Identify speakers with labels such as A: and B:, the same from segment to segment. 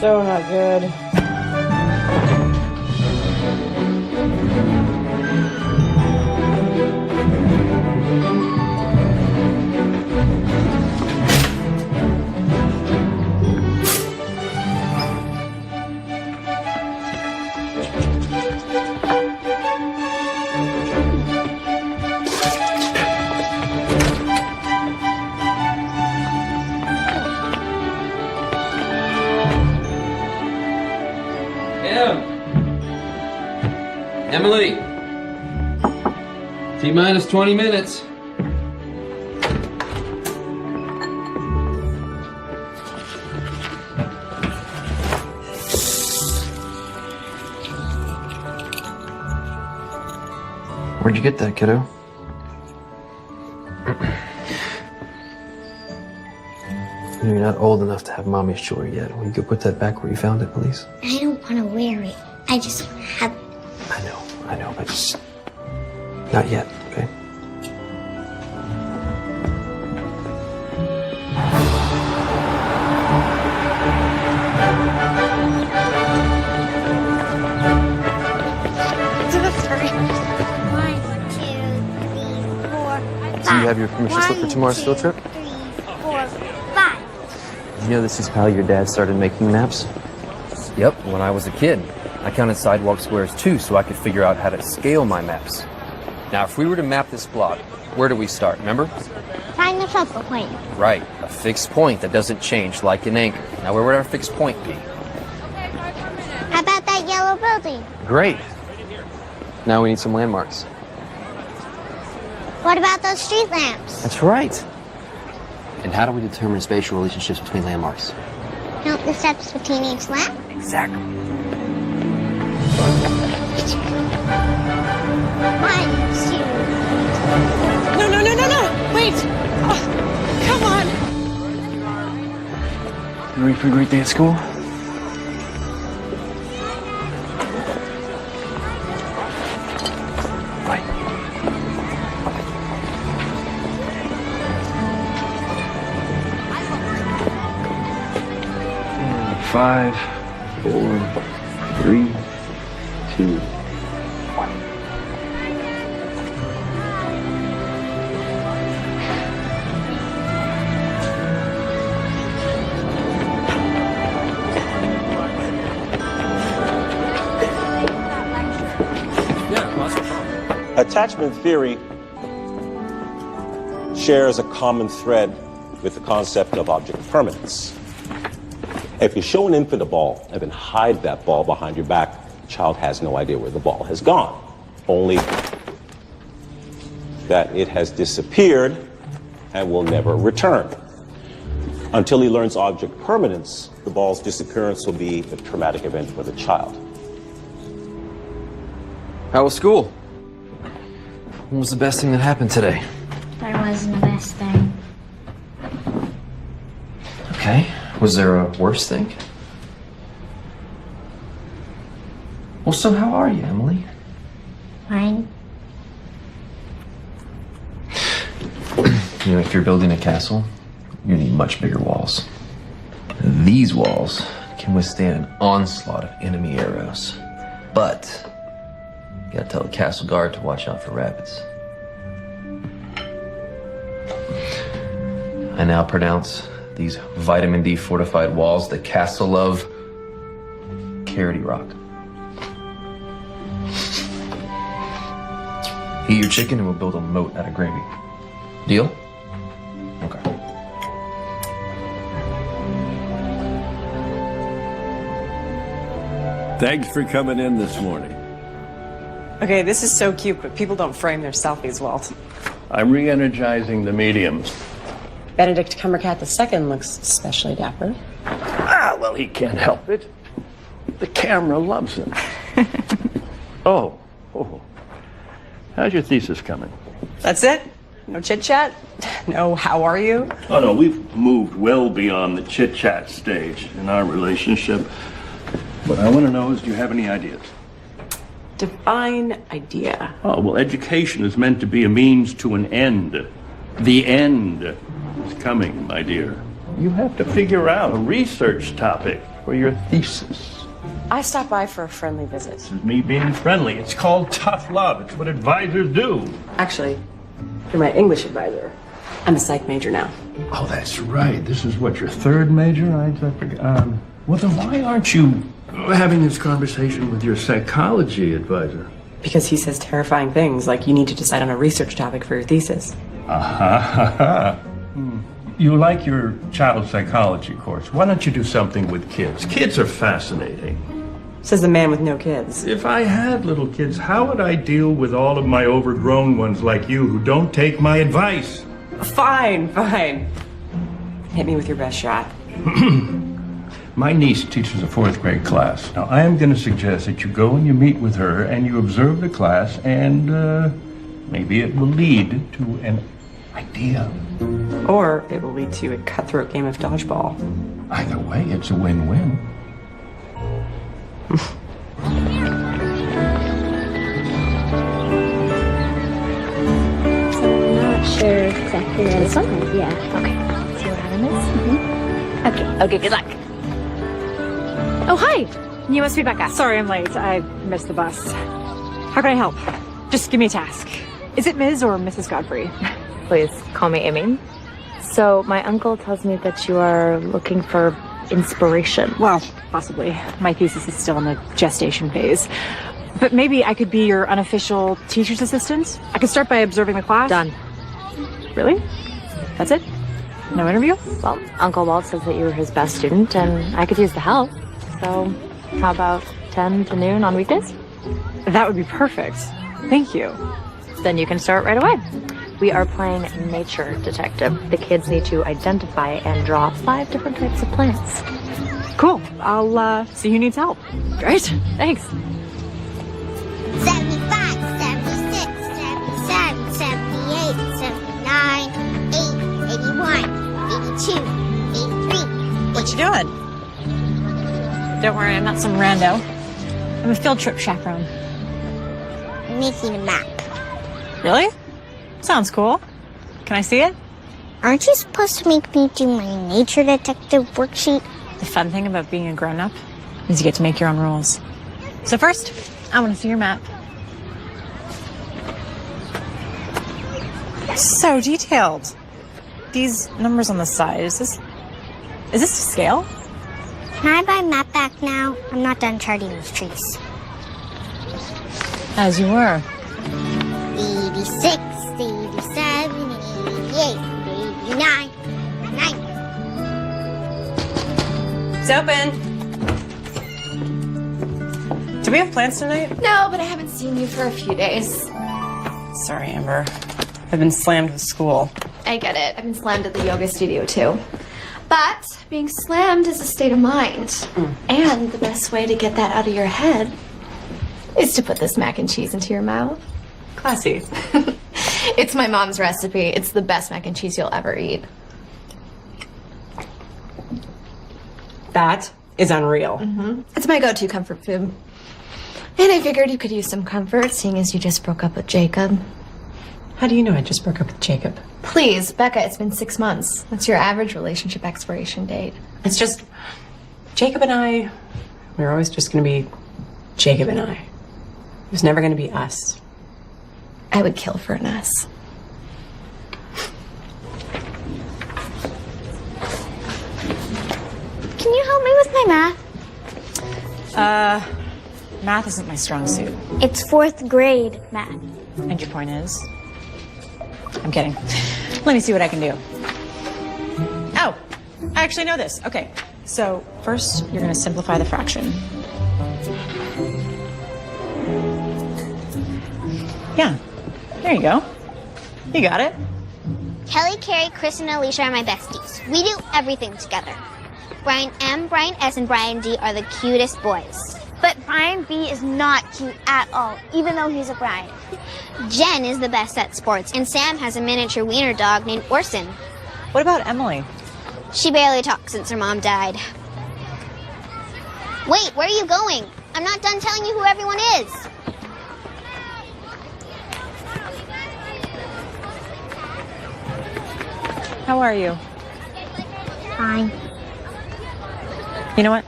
A: So not good.
B: Emily, T-minus 20 minutes.
C: Where'd you get that, kiddo? You're not old enough to have mommy's chore yet. Will you go put that back where you found it, please?
D: I don't want to wear it. I just have...
C: I know, but just not yet, okay? Do you have your permission slip for tomorrow's field trip?
D: 3, 4, 5.
C: You know this is how your dad started making maps?
E: Yep, when I was a kid. I counted sidewalk squares too, so I could figure out how to scale my maps. Now, if we were to map this block, where do we start, remember?
D: Find the focal point.
E: Right, a fixed point that doesn't change like an anchor. Now, where would our fixed point be?
D: How about that yellow building?
C: Great. Now we need some landmarks.
D: What about those street lamps?
C: That's right.
E: And how do we determine spatial relationships between landmarks?
D: Count the steps between each lamp?
E: Exactly.
D: 1, 2.
A: No. Wait. Oh, come on.
C: You ready for a great day at school? Bye. Five, 4, 3, 2, 1.
F: Attachment theory shares a common thread with the concept of object permanence. If you show an infant a ball and then hide that ball behind your back, the child has no idea where the ball has gone, only that it has disappeared and will never return. Until he learns object permanence, the ball's disappearance will be a traumatic event for the child.
C: How was school? What was the best thing that happened today?
D: There wasn't the best thing.
C: Okay. Was there a worse thing? Well, so how are you, Emily?
D: Fine.
C: You know, if you're building a castle, you need much bigger walls. These walls can withstand an onslaught of enemy arrows. But you gotta tell the castle guard to watch out for rabbits. I now pronounce these vitamin D fortified walls the castle of Carroty Rock. Eat your chicken and we'll build a moat out of gravy. Deal? Okay.
G: Thanks for coming in this morning.
A: Okay, this is so cute, but people don't frame their selfies well.
G: I'm re-energizing the mediums.
A: Benedict Cumbercat II looks especially dapper.
G: Ah, well, he can't help it. The camera loves him. Oh. How's your thesis coming?
A: That's it? No chit-chat? No how are you?
G: Oh, no, we've moved well beyond the chit-chat stage in our relationship. What I want to know is, do you have any ideas?
A: Define idea.
G: Oh, well, education is meant to be a means to an end. The end is coming, my dear. You have to figure out a research topic. for your thesis.
A: I stopped by for a friendly visit.
G: This is me being friendly. It's called tough love. It's what advisors do.
A: Actually, you're my English advisor. I'm a psych major now.
G: Oh, that's right. This is what, your third major? I forgot. Well, then why aren't you having this conversation with your psychology advisor?
A: Because he says terrifying things like you need to decide on a research topic for your thesis.
G: You like your child psychology course. Why don't you do something with kids? Kids are fascinating.
A: Says the man with no kids.
G: If I had little kids, how would I deal with all of my overgrown ones like you who don't take my advice?
A: Fine. Hit me with your best shot.
G: My niece teaches a 4th grade class. Now, I am going to suggest that you go and you meet with her and you observe the class, and maybe it will lead to an idea.
A: Or it will lead to a cutthroat game of dodgeball.
G: Either way, it's a win-win.
D: Not sure exactly where this one. Yeah.
H: Okay. See what happened is? Okay, good luck. Oh, hi. You must be Becca.
I: Sorry I'm late. I missed the bus. How can I help? Just give me a task. Is it Ms. or Mrs. Godfrey?
H: Please call me Amy. So, my uncle tells me that you are looking for inspiration.
I: Well, possibly. My thesis is still in the gestation phase. But maybe I could be your unofficial teacher's assistant? I could start by observing the class.
H: Done.
I: Really? That's it? No interview?
H: Well, Uncle Walt says that you were his best student, and I could use the help. So, how about 10 to noon on weekdays?
I: That would be perfect. Thank you.
H: Then you can start right away. We are playing nature detective. The kids need to identify and draw 5 different types of plants.
I: Cool. I'll see who needs help.
H: Great. Thanks.
D: 75, 76, 77, 78, 79, 80, 81, 82, 83.
I: What you doing? Don't worry, I'm not some rando. I'm a field trip chaperone.
D: Making a map.
I: Really? Sounds cool. Can I see it?
D: Aren't you supposed to make me do my nature detective worksheet?
I: The fun thing about being a grown-up is you get to make your own rules. So first, I want to see your map. So detailed. These numbers on the side, is this to scale?
D: Can I buy map back now? I'm not done charting these trees.
I: As you were.
D: 86, 87, 88, 89, 90.
A: It's open. Do we have plans tonight?
J: No, but I haven't seen you for a few days.
A: Sorry, Amber. I've been slammed with school.
J: I get it. I've been slammed at the yoga studio too. But being slammed is a state of mind. And the best way to get that out of your head is to put this mac and cheese into your mouth.
A: Classy.
J: It's my mom's recipe. It's the best mac and cheese you'll ever eat.
A: That is unreal.
J: It's my go-to comfort food. And I figured you could use some comfort, seeing as you just broke up with Jacob.
A: How do you know I just broke up with Jacob?
J: Please, Becca, it's been 6 months. That's your average relationship expiration date.
A: It's just, Jacob and I, we were always just going to be Jacob and I. It was never going to be us.
J: I would kill for an us.
D: Can you help me with my math?
I: Math isn't my strong suit.
D: It's 4th grade math.
I: And your point is? I'm kidding. Let me see what I can do. Oh, I actually know this. Okay, so first you're going to simplify the fraction. Yeah, there you go. You got it.
D: Kelly, Carrie, Chris, and Alicia are my besties. We do everything together. Brian M, Brian S, and Brian D are the cutest boys. But Brian B is not cute at all, even though he's a Brian. Jen is the best at sports, and Sam has a miniature wiener dog named Orson.
I: What about Emily?
D: She barely talks since her mom died. Wait, where are you going? I'm not done telling you who everyone is.
I: How are you?
D: Fine.
I: You know what?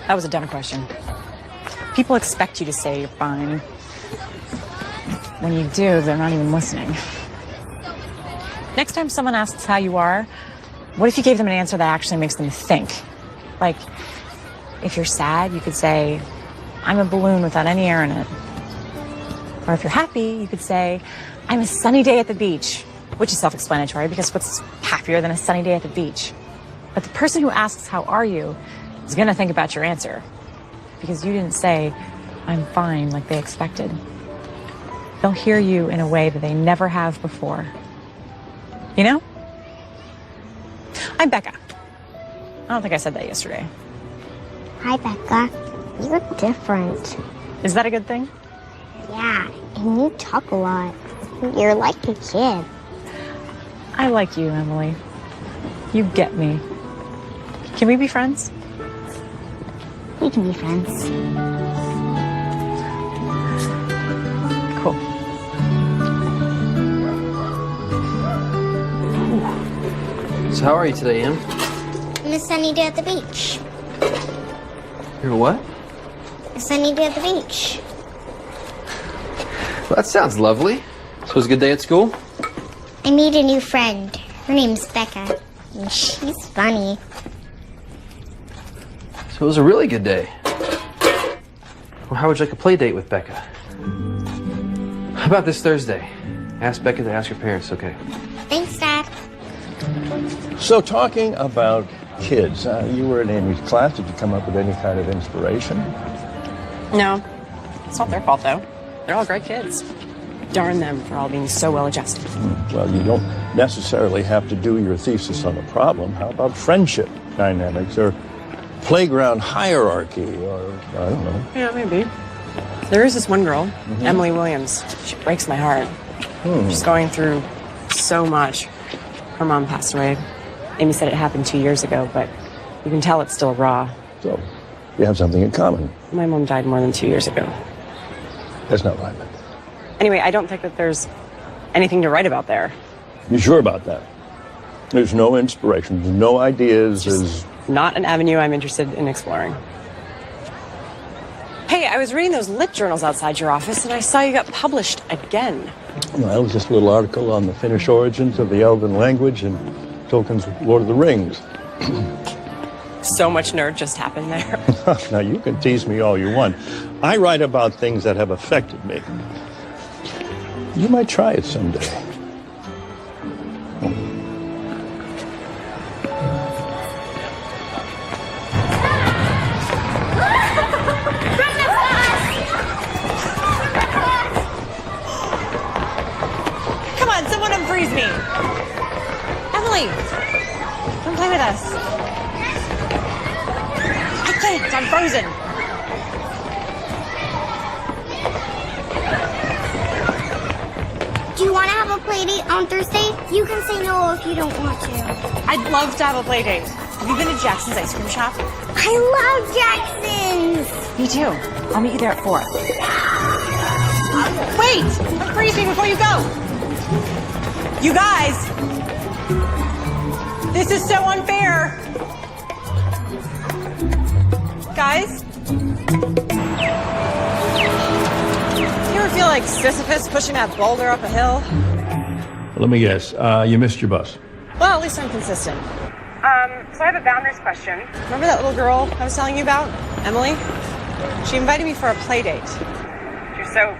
I: That was a dumb question. People expect you to say you're fine. When you do, they're not even listening. Next time someone asks how you are, what if you gave them an answer that actually makes them think? Like, if you're sad, you could say, I'm a balloon without any air in it. Or if you're happy, you could say, I'm a sunny day at the beach, which is self-explanatory because what's happier than a sunny day at the beach? But the person who asks, how are you, is going to think about your answer because you didn't say, I'm fine, like they expected. They'll hear you in a way that they never have before. You know? I'm Becca. I don't think I said that yesterday.
D: Hi, Becca. You look different.
I: Is that a good thing?
D: Yeah, and you talk a lot. You're like a kid.
I: I like you, Emily. You get me. Can we be friends?
D: We can be friends.
I: Cool.
E: So how are you today, Em?
D: I'm a sunny day at the beach.
E: You're what?
D: A sunny day at the beach.
E: Well, that sounds lovely. So it was a good day at school?
D: I made a new friend. Her name's Becca. And she's funny.
E: So it was a really good day. Well, how would you like a play date with Becca? How about this Thursday? Ask Becca to ask your parents, okay?
D: Thanks, Dad.
G: So talking about kids, you were in Amy's class. Did you come up with any kind of inspiration?
A: No, it's not their fault, though. They're all great kids. Darn them for all being so well-adjusted.
G: Well, you don't necessarily have to do your thesis on a problem. How about friendship dynamics or playground hierarchy or, I don't know.
A: Yeah, maybe. There is this one girl, Emily Williams. She breaks my heart. She's going through so much. Her mom passed away. Amy said it happened 2 years ago, but you can tell it's still raw.
G: So, you have something in common.
A: My mom died more than 2 years ago.
G: That's not right.
A: Anyway, I don't think that there's anything to write about there.
G: You sure about that? There's no inspiration, there's no ideas, there's...
A: Not an avenue I'm interested in exploring. Hey, I was reading those lit journals outside your office, and I saw you got published again.
G: Well, it was just a little article on the Finnish origins of the Elven language and Tolkien's Lord of the Rings.
A: So much nerd just happened there.
G: Now, you can tease me all you want. I write about things that have affected me. You might try it someday.
I: Come on, someone unfreeze me. Emily, come play with us. I can't, I'm frozen.
D: Do you want to have a play date on Thursday? You can say no if you don't want to.
I: I'd love to have a play date. Have you been to Jackson's ice cream shop?
D: I love Jackson's.
I: Me too. I'll meet you there at 4. Wait! Unfreeze me before you go! You guys! This is so unfair! Guys? You ever feel like Sisyphus pushing that boulder up a hill?
G: Let me guess, you missed your bus.
I: Well, at least I'm consistent. So I have a boundaries question. Remember that little girl I was telling you about? Emily? She invited me for a play date. She's so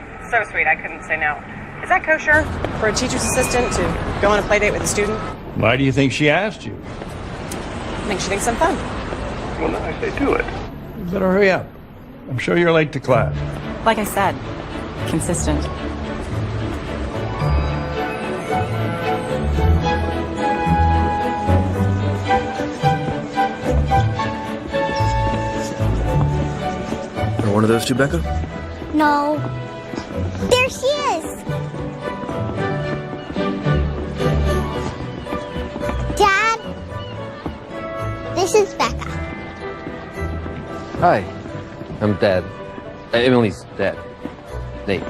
I: sweet, I couldn't say no. Is that kosher for a teacher's assistant to go on a play date with a student?
G: Why do you think she asked you?
I: I think she thinks I'm fun.
G: Well, then I say do it. You better hurry up. I'm sure you're late to class.
I: Like I said, consistent.
C: Are one of those two, Becca?
D: No. There she is. Dad, this is Becca.
E: Hi, I'm Dad. Emily's dad. Nate.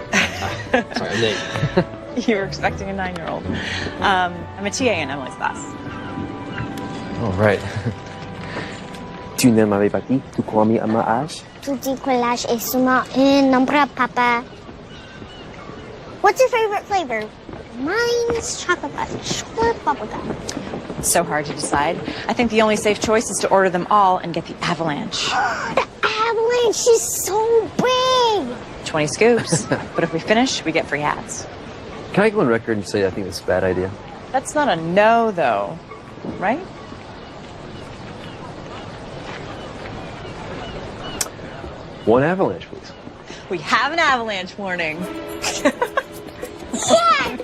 E: Sorry, I'm Nate.
I: You were expecting a 9-year-old. I'm a TA in Emily's class.
E: Oh, right. Tu ne m'avais pas dit, tu crois à ma âge?
D: Tu dis que l'âge est seulement un nombre, Papa. What's your favorite flavor? Mine's chocolate fudge or bubblegum.
I: So hard to decide. I think the only safe choice is to order them all and get the avalanche.
D: The avalanche is so big!
I: 20 scoops. But if we finish, we get free hats.
E: Can I go on record and say I think it's a bad idea?
I: That's not a no, though, right?
E: One avalanche, please.
I: We have an avalanche warning.
D: Yes!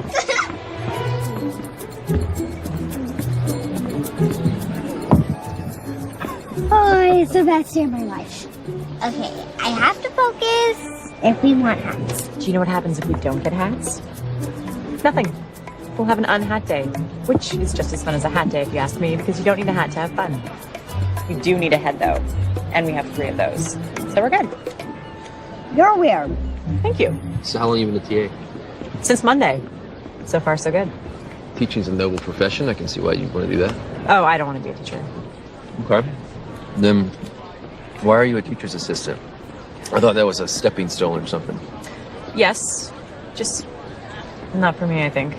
D: Oh, it's the best day of my life. Okay, I have to focus if we want hats.
I: Do you know what happens if we don't get hats? Nothing. We'll have an unhat day, which is just as fun as a hat day if you ask me, because you don't need a hat to have fun. We do need a head, though, and we have 3 of those. So we're good.
D: You're weird.
I: Thank you.
E: So how long have you been a TA?
I: Since Monday. So far, so good.
E: Teaching's a noble profession. I can see why you want to do that.
I: Oh, I don't want to be a teacher.
E: Okay. Then why are you a teacher's assistant? I thought that was a stepping stone or something.
I: Yes, just not for me, I think.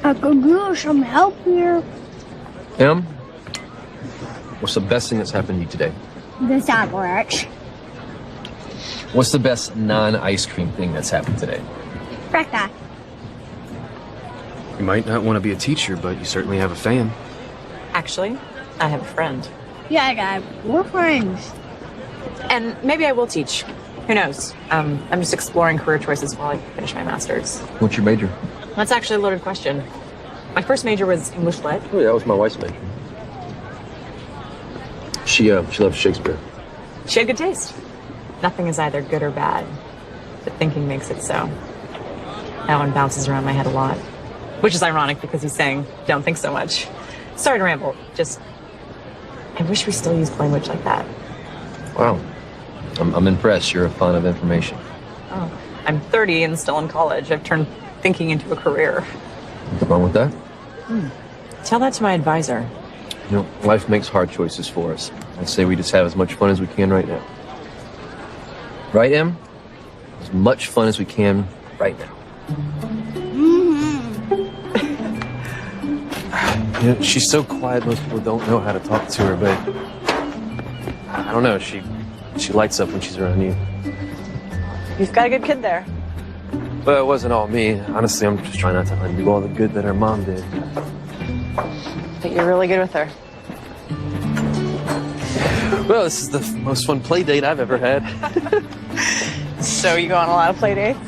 D: I could use some help here.
E: Em, what's the best thing that's happened to you today?
D: This avalanche.
E: What's the best non-ice cream thing that's happened today?
D: Becca.
E: You might not want to be a teacher, but you certainly have a fan.
I: Actually, I have a friend.
D: Yeah, Dad, we're friends.
I: And maybe I will teach. Who knows? I'm just exploring career choices while I finish my master's.
E: What's your major?
I: That's actually a loaded question. My first major was English Lit.
E: Oh, yeah, that was my wife's major. She loves Shakespeare.
I: She had good taste. Nothing is either good or bad, but thinking makes it so. That one bounces around my head a lot, which is ironic because he's saying, don't think so much. Sorry to ramble, just, I wish we still used language like that.
E: Wow. I'm impressed. You're a font of information.
I: Oh, I'm 30 and still in college. I've turned thinking into a career.
E: What's wrong with that?
I: Tell that to my advisor.
E: You know, life makes hard choices for us. I say we just have as much fun as we can right now. Right, Em? As much fun as we can right now. You know, she's so quiet, most people don't know how to talk to her, but I don't know, she lights up when she's around you.
I: You've got a good kid there.
E: But it wasn't all me. Honestly, I'm just trying not to undo all the good that her mom did.
I: But you're really good with her.
E: Well, this is the most fun play date I've ever had.
I: So you go on a lot of play dates?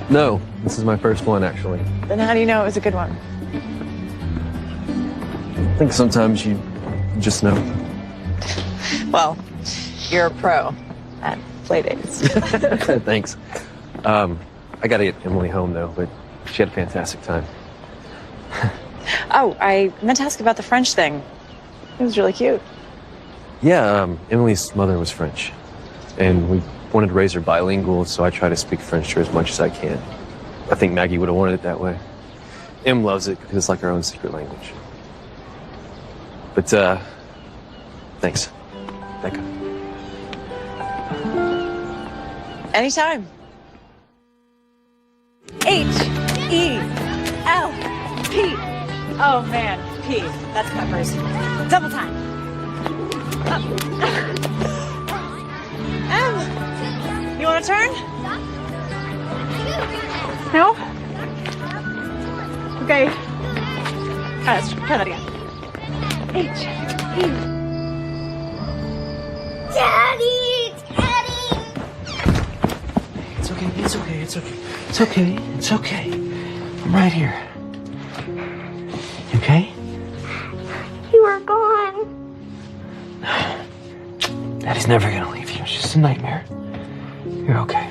E: No, this is my first one, actually.
I: Then how do you know it was a good one?
E: I think sometimes you just know.
I: Well, you're a pro at play dates.
E: Thanks. I gotta get Emily home, though, but she had a fantastic time.
I: Oh, I meant to ask about the French thing. It was really cute.
E: Yeah, Emily's mother was French, and we wanted to raise her bilingual, so I try to speak French to her as much as I can. I think Maggie would have wanted it that way. Em loves it because it's like our own secret language. But, thanks, Becca.
I: Anytime. H-E-L-P. Oh, man. P. That's peppers. Double time. Em, you want to turn? No? Okay. All right, let's try that again. H-E.
D: Daddy! Daddy!
C: It's okay, it's okay, it's okay. It's okay, it's okay. I'm right here. You okay?
D: You were gone.
C: Daddy's never gonna leave you. It's just a nightmare. You're okay.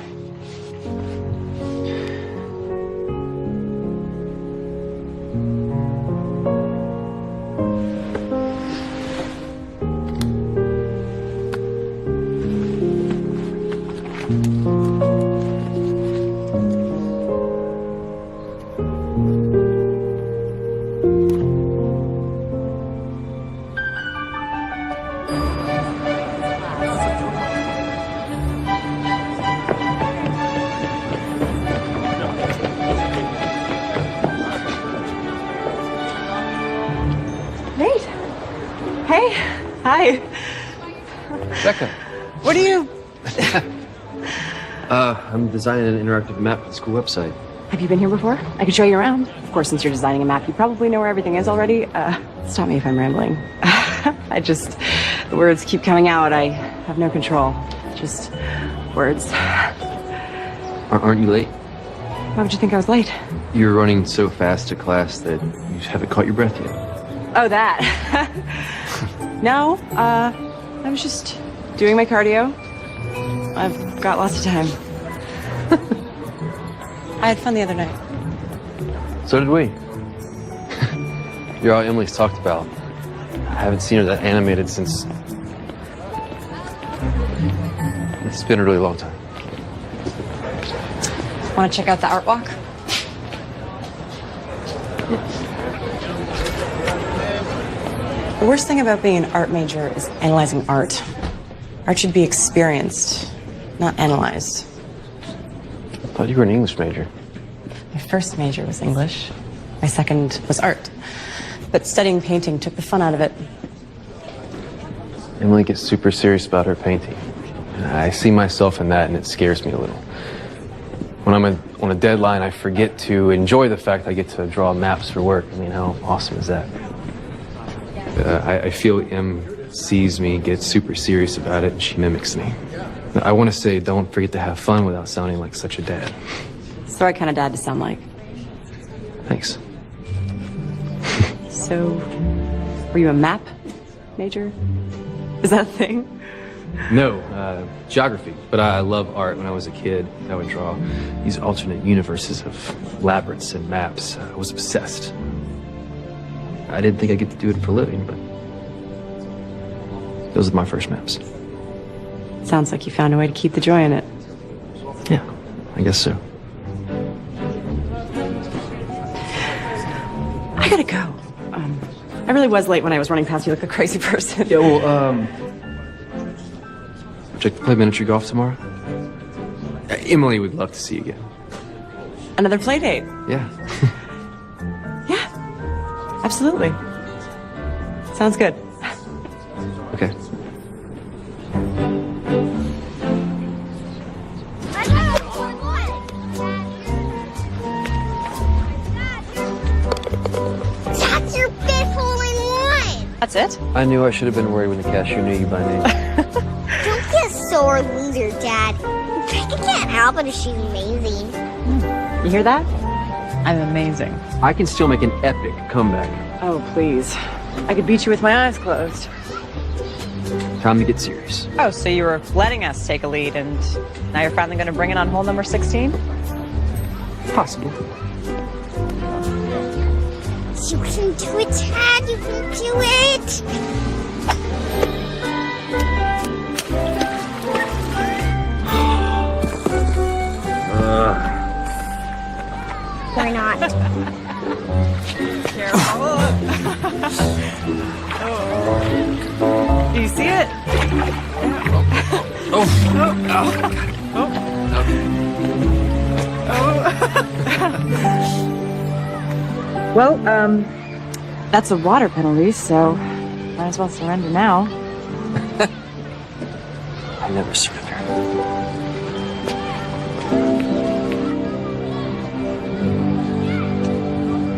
I: Hey. Hi.
E: Becca.
I: What are you...
E: I'm designing an interactive map for the school website.
A: Have you been here before? I could show you around. Of course, since you're designing a map, you probably know where everything is already. Stop me if I'm rambling. The words keep coming out. I have no control. Just words.
E: Aren't you late?
A: Why would you think I was late?
E: You were running so fast to class that you haven't caught your breath yet.
A: Oh, that. No, I was just doing my cardio. I've got lots of time. I had fun the other night.
E: So did we. You're all Emily's talked about. I haven't seen her that animated since... It's been a really long time.
A: Want to check out the art walk? The worst thing about being an art major is analyzing art. Art should be experienced, not analyzed.
E: I thought you were an English major.
A: My first major was English. My second was art. But studying painting took the fun out of it.
E: Emily gets super serious about her painting. I see myself in that, and it scares me a little. When I'm on a deadline, I forget to enjoy the fact I get to draw maps for work. I mean, how awesome is that? I feel Em sees me, gets super serious about it, and she mimics me. I want to say, don't forget to have fun without sounding like such a dad.
A: It's the right kind of dad to sound like.
E: Thanks.
A: So, were you a map major? Is that a thing?
E: No, geography. But I love art. When I was a kid, I would draw these alternate universes of labyrinths and maps. I was obsessed. I didn't think I'd get to do it for a living, but those are my first maps.
A: Sounds like you found a way to keep the joy in it.
E: Yeah, I guess so.
A: I gotta go. I really was late when I was running past you like a crazy person.
E: Yeah, well, would you like to play miniature golf tomorrow? Emily would love to see you again.
A: Another play date.
E: Yeah.
A: Yeah, absolutely. Sounds good.
E: Okay.
D: That's your fifth hole-in-one!
A: That's it?
E: I knew I should have been worried when the cashier knew you by name.
D: Don't be a sore loser, Dad. Becca can't help it if she's amazing.
A: You hear that? I'm amazing.
E: I can still make an epic comeback.
A: Oh, please. I could beat you with my eyes closed.
E: Time to get serious.
I: Oh, so you were letting us take a lead, and now you're finally going to bring it on hole number 16?
E: Possible.
D: You can do it, Dad. You can do it. Or not.
I: Careful. Do you see it?
A: Well, that's a water penalty, so might as well surrender now.
E: I never surrender.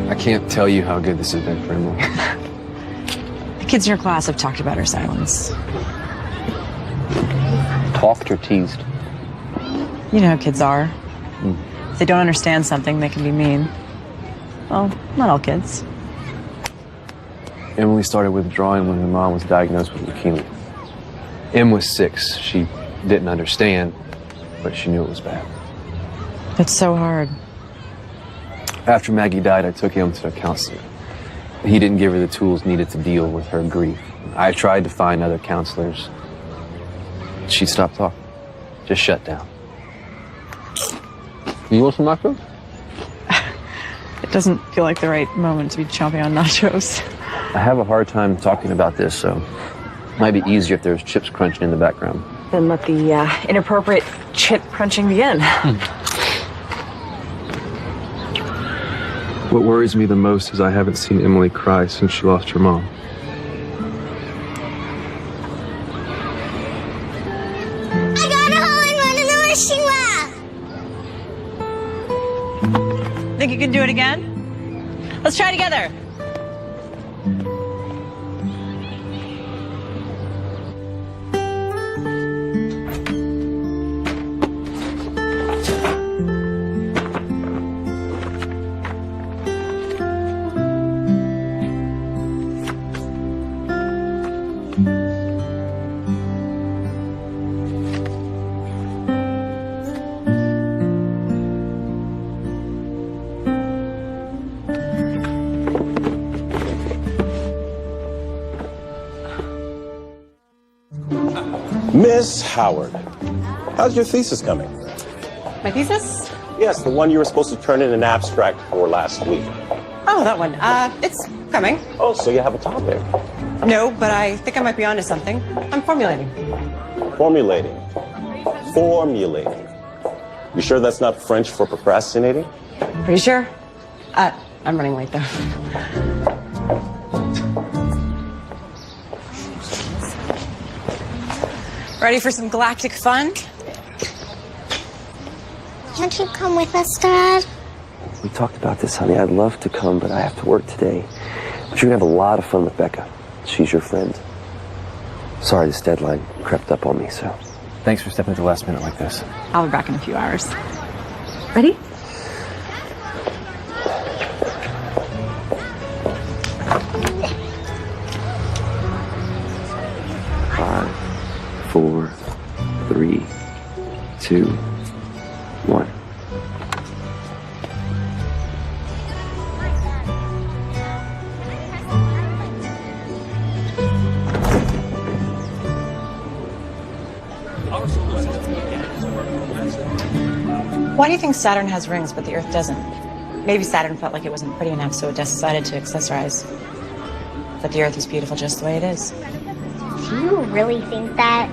E: I can't tell you how good this has been for Emily.
A: The kids in your class have talked about her silence.
E: Talked or teased?
I: You know how kids are. If they don't understand something, they can be mean. Well, not all kids.
E: Emily started withdrawing when her mom was diagnosed with leukemia. Em was 6. She didn't understand, but she knew it was bad.
I: It's so hard.
E: After Maggie died, I took him to a counselor. He didn't give her the tools needed to deal with her grief. I tried to find other counselors. She stopped talking. Just shut down. You want some nachos?
I: It doesn't feel like the right moment to be chomping on nachos.
E: I have a hard time talking about this, so it might be easier if there's chips crunching in the background.
I: Then let the inappropriate chip crunching begin.
E: What worries me the most is I haven't seen Emily cry since she lost her mom.
I: again? Let's try together.
F: Miss Howard, how's your thesis coming?
A: My thesis?
F: Yes, the one you were supposed to turn in an abstract for last week.
A: Oh, that one. It's coming.
F: Oh, so you have a topic.
A: No, but I think I might be onto something. I'm formulating.
F: Formulating. Formulating. You sure that's not French for procrastinating?
A: Pretty sure. I'm running late, though. Ready for some galactic fun?
D: Can't you come with us, Dad?
C: We talked about this, honey. I'd love to come, but I have to work today. But you're gonna have a lot of fun with Becca. She's your friend. Sorry, this deadline crept up on me, so.
E: Thanks for stepping at the last minute like this.
I: I'll be back in a few hours. Ready?
C: Five, 4, 3, 2, 1.
I: Why do you think Saturn has rings but the Earth doesn't? Maybe Saturn felt like it wasn't pretty enough, so it decided to accessorize. But the Earth is beautiful just the way it is.
D: Do you really think that?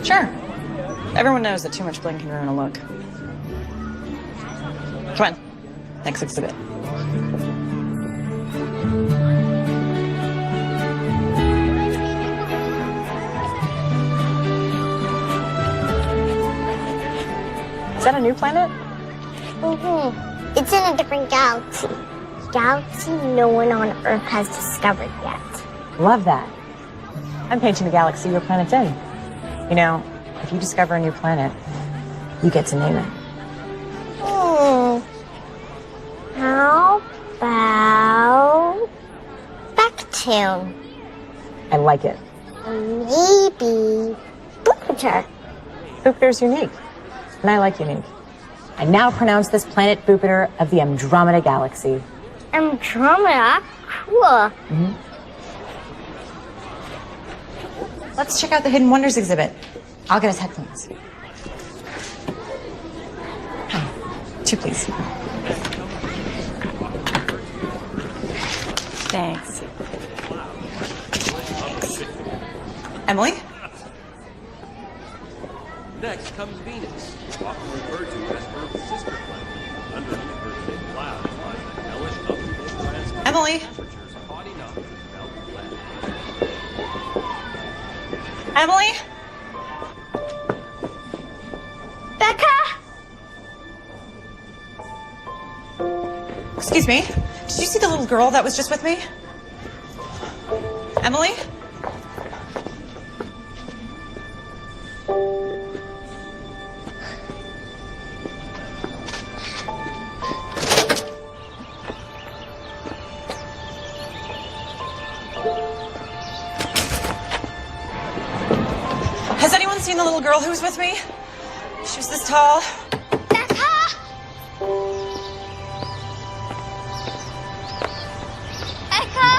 I: Sure. Everyone knows that too much bling can ruin a look. Come on. Next exhibit. Is that a new planet?
D: Mm-hmm. It's in a different galaxy. Galaxy no one on Earth has discovered yet.
I: Love that. I'm painting the galaxy your planet's in. You know, if you discover a new planet, you get to name it.
D: How about Backtune?
I: I like it.
D: Maybe Jupiter.
I: Jupiter's unique, and I like unique. I now pronounce this planet Jupiter of the Andromeda Galaxy.
D: Andromeda? Cool.
I: Let's check out the Hidden Wonders exhibit. I'll get us headphones. Oh, 2, please. Thanks. Emily?
B: Next comes Venus, often referred to as Earth's sister planet. Underneath her thin clouds lies the hellish upheaval transformation
I: Emily?
B: temperatures hot enough to melt the planet.
I: Emily?
D: Becca?
I: Excuse me. Did you see the little girl that was just with me? Emily? Has anyone seen the little girl who was with me? She was this tall.
D: Becca? Becca?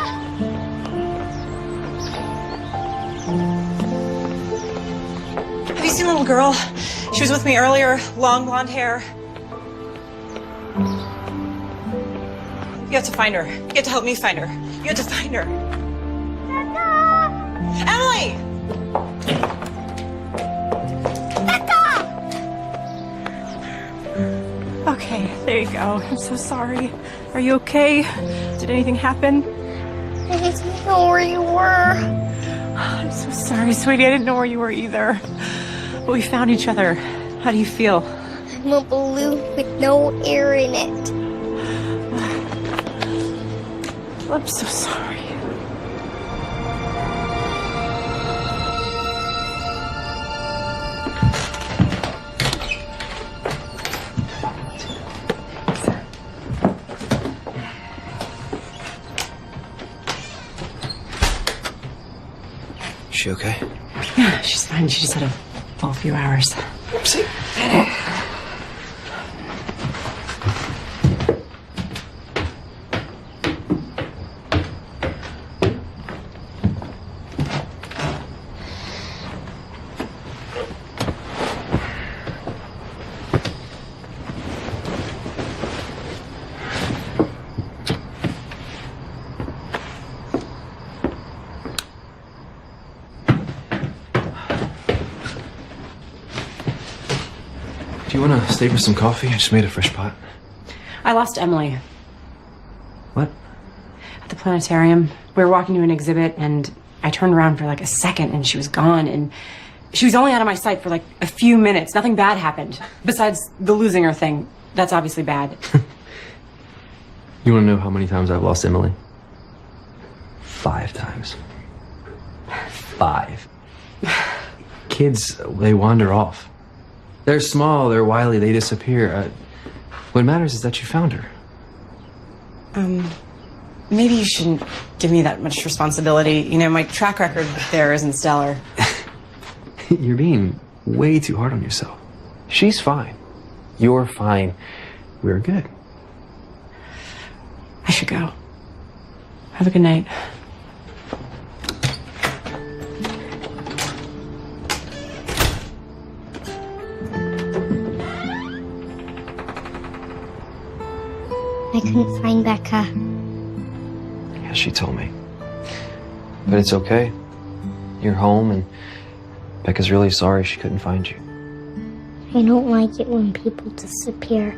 I: Have you seen the little girl? She was with me earlier, long blonde hair. You have to find her. You have to help me find her. You have to find her.
D: Becca?
I: Emily! Okay, there you go. I'm so sorry. Are you okay? Did anything happen?
D: I didn't know where you were.
I: I'm so sorry, sweetie. I didn't know where you were either. But we found each other. How do you feel?
D: I'm a balloon with no air in it.
A: I'm so sorry.
C: She okay?
A: Yeah, she's fine. She just had a full few hours.
C: See? Do you want to stay for some coffee? I just made a fresh pot.
A: I lost Emily
C: What?
A: at the planetarium. We were walking to an exhibit, and I turned around for like a second, and she was gone. And she was only out of my sight for like a few minutes. Nothing bad happened. Besides the losing her thing. That's obviously bad.
C: You want to know how many times I've lost Emily? 5 times. 5. Kids, they wander off. They're small, they're wily, they disappear. What matters is that you found her.
A: Maybe you shouldn't give me that much responsibility. You know, my track record there isn't stellar.
C: You're being way too hard on yourself. She's fine. You're fine. We're good.
A: I should go. Have a good night.
D: I couldn't find Becca.
C: Yeah, she told me. But it's okay. You're home, and Becca's really sorry she couldn't find you.
D: I don't like it when people disappear.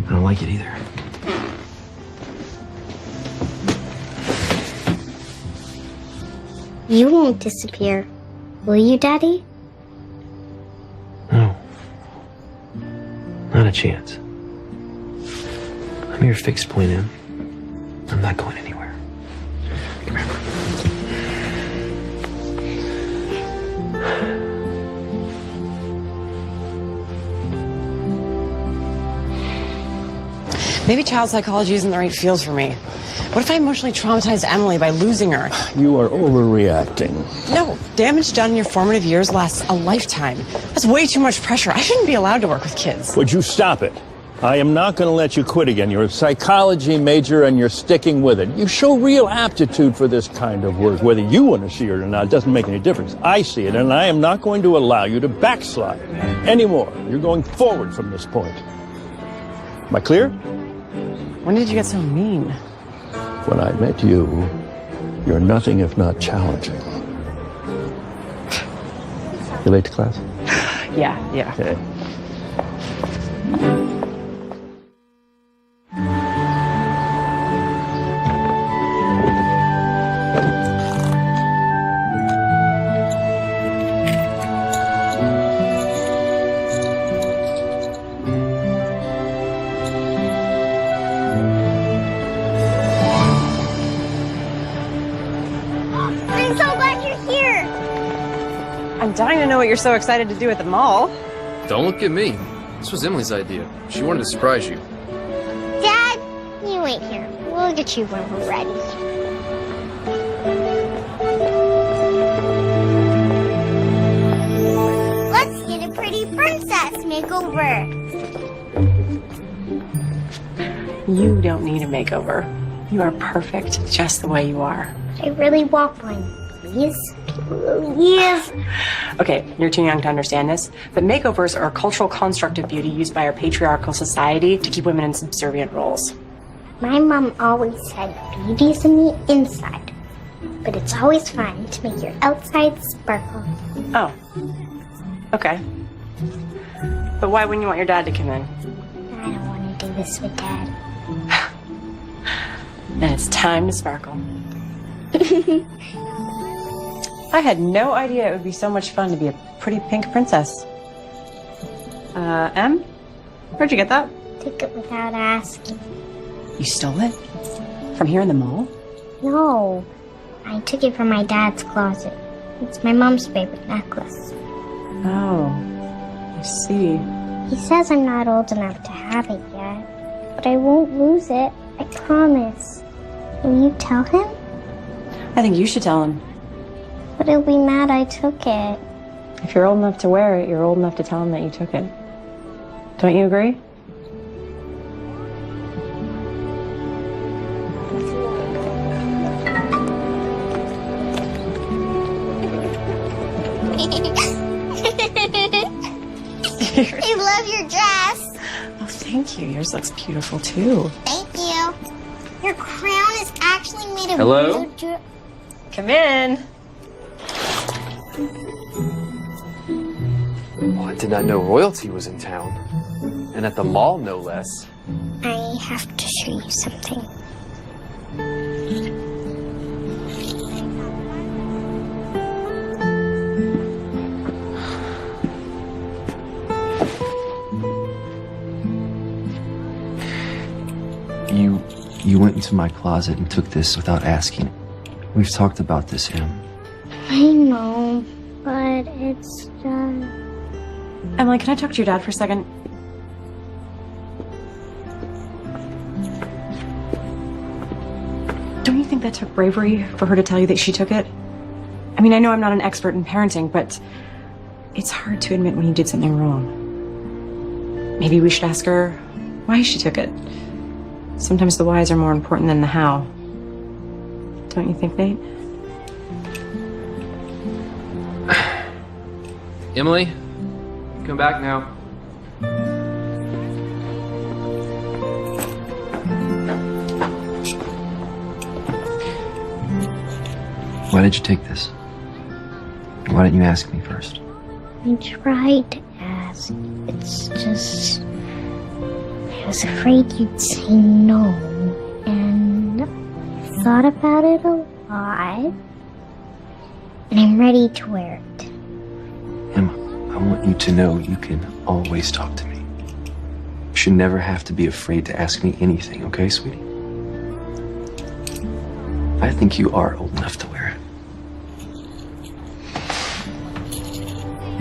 C: I don't like it either.
D: You won't disappear, will you, Daddy?
C: No. Not a chance. I'm your fixed point, Em. I'm not going anywhere. Come here.
A: Maybe child psychology isn't the right field for me. What if I emotionally traumatized Emily by losing her?
G: You are overreacting.
A: No, damage done in your formative years lasts a lifetime. That's way too much pressure. I shouldn't be allowed to work with kids.
G: Would you stop it? I am not going to let you quit again. You're a psychology major and you're sticking with it. You show real aptitude for this kind of work. Whether you want to see it or not doesn't make any difference. I see it, and I am not going to allow you to backslide anymore. You're going forward from this point. Am I clear?
A: When did you get so mean?
G: When I met you, you're nothing if not challenging. You late to class?
A: Yeah.
G: Okay.
D: I'm so glad you're here.
A: I'm dying to know what you're so excited to do at the mall.
E: Don't look at me. This was Emily's idea. She wanted to surprise you.
D: Dad, you wait here. We'll get you when we're ready. Let's get a pretty princess makeover.
A: You don't need a makeover. You are perfect just the way you are.
D: I really want one. Please? Please?
A: Okay, you're too young to understand this, but makeovers are a cultural construct of beauty used by our patriarchal society to keep women in subservient roles.
D: My mom always said beauty's in the inside, but it's always fun to make your outside sparkle.
A: Oh. Okay. But why wouldn't you want your dad to come in?
D: I don't want to do this with Dad.
A: Then it's time to sparkle. I had no idea it would be so much fun to be a pretty pink princess. Em? Where'd you get that?
D: Took it without asking.
A: You stole it? From here in the mall?
D: No, I took it from my dad's closet. It's my mom's favorite necklace.
A: Oh, I see.
D: He says I'm not old enough to have it yet, but I won't lose it. I promise. Will you tell him?
A: I think you should tell him.
D: But he'll be mad I took it.
A: If you're old enough to wear it, you're old enough to tell him that you took it. Don't you agree?
D: I love your dress.
A: Oh, thank you. Yours looks beautiful, too.
D: Thank you. Your crown is actually made of
E: Hello?
D: blue
A: Come in.
E: Oh, I did not know royalty was in town. And at the mall, no less.
D: I have to show you something.
C: You went into my closet and took this without asking. We've talked about this, Em.
D: I know, but it's just...
A: Emily, can I talk to your dad for a second? Don't you think that took bravery for her to tell you that she took it? I mean, I know I'm not an expert in parenting, but it's hard to admit when you did something wrong. Maybe we should ask her why she took it. Sometimes the whys are more important than the how. Don't you think, Nate?
E: Emily, come back now.
C: Why did you take this? Why didn't you ask me first?
D: I tried to ask. It's just... I was afraid you'd say no. And I thought about it a lot. And I'm ready to wear it.
C: Emma, I want you to know you can always talk to me. You should never have to be afraid to ask me anything, okay, sweetie? I think you are old enough to wear it.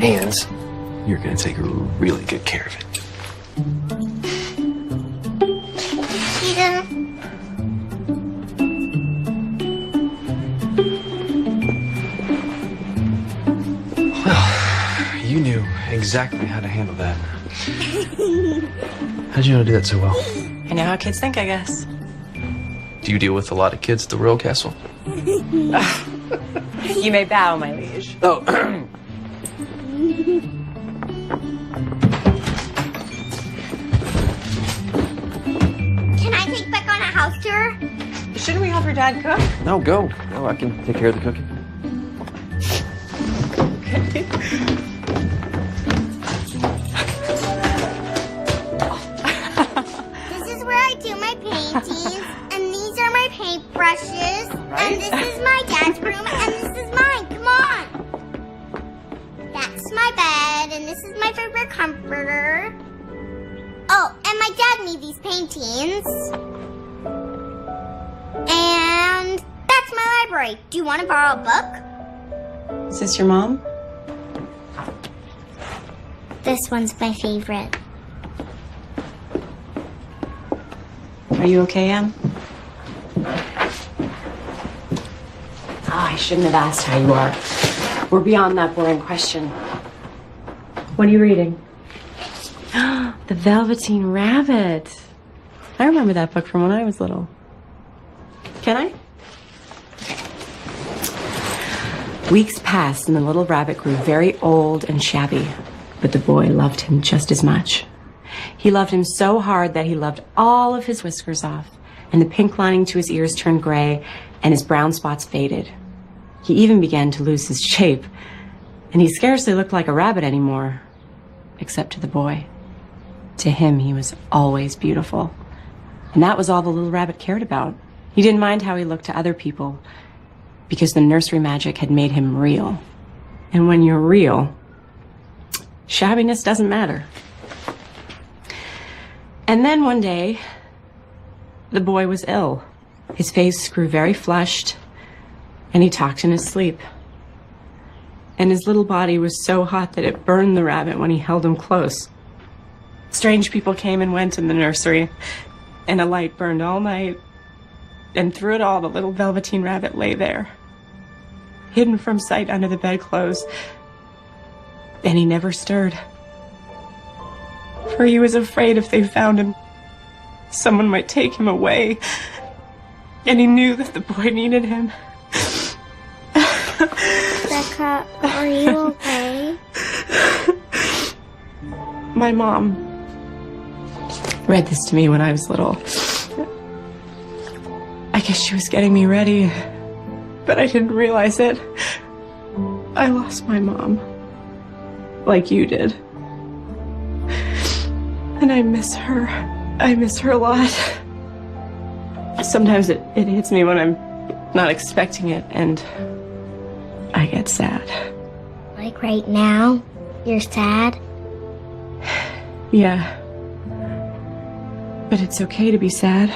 C: And you're gonna take really good care of it.
D: Cheetah.
C: Well, you knew exactly how to handle that. How'd you know to do that so well?
A: I know how kids think, I guess.
C: Do you deal with a lot of kids at the royal castle?
A: You may bow, my liege.
C: Oh.
D: Can I take Beck on a house tour?
A: Shouldn't we help your dad cook?
C: No, go. No, I can take care of the cooking.
D: This is where I do my paintings, and these are my paintbrushes, and this is my dad's room, and this is mine. Come on. That's my bed, and this is my favorite comforter. Oh, and my dad made these paintings. And that's my library. Do you want to borrow a book?
A: Is this your mom?
D: This one's my favorite.
A: Are you okay, Em? I shouldn't have asked how you are. We're beyond that boring question. What are you reading? The Velveteen Rabbit. I remember that book from when I was little. Can I? Weeks passed and the little rabbit grew very old and shabby, but the boy loved him just as much. He loved him so hard that he loved all of his whiskers off, and the pink lining to his ears turned gray, and his brown spots faded. He even began to lose his shape, and he scarcely looked like a rabbit anymore, except to the boy. To him, he was always beautiful, and that was all the little rabbit cared about. He didn't mind how he looked to other people, because the nursery magic had made him real. And when you're real, shabbiness doesn't matter. And then one day, the boy was ill. His face grew very flushed, and he talked in his sleep. And his little body was so hot that it burned the rabbit when he held him close. Strange people came and went in the nursery, and a light burned all night. And through it all, the little velveteen rabbit lay there, hidden from sight under the bedclothes. And he never stirred. For he was afraid if they found him, someone might take him away. And he knew that the boy needed him.
D: Becca, are you okay?
A: My mom read this to me when I was little. I guess she was getting me ready, but I didn't realize it. I lost my mom, like you did. And I miss her. I miss her a lot. Sometimes it hits me when I'm not expecting it, and I get sad.
D: Like right now? You're sad?
A: Yeah. But it's okay to be sad.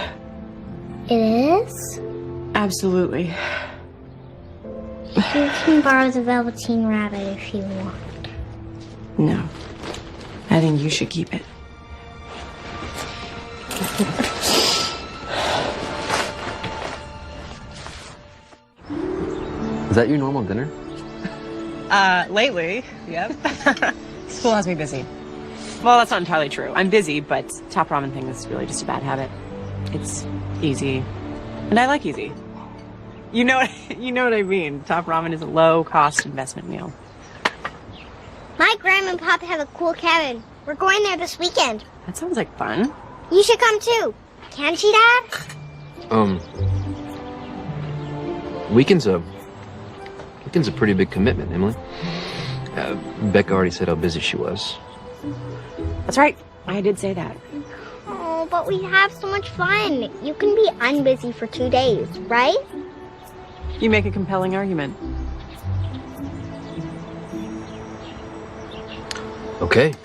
D: It is?
A: Absolutely.
D: You can borrow the Velveteen Rabbit if you want.
A: No. I think you should keep it.
E: Is that your normal dinner?
A: Lately, yep. School has me busy. Well, that's not entirely true. I'm busy, but top ramen thing is really just a bad habit. It's easy, and I like easy. You know what I mean. Top ramen is a low-cost investment meal.
D: My grandma and papa have a cool cabin. We're going there this weekend.
A: That sounds like fun.
D: You should come too. Can't you, Dad?
E: Weekend's a pretty big commitment, Emily. Becca already said how busy she was.
A: That's right. I did say that.
D: Oh, but we have so much fun. You can be unbusy for 2 days, right?
A: You make a compelling argument.
E: Okay.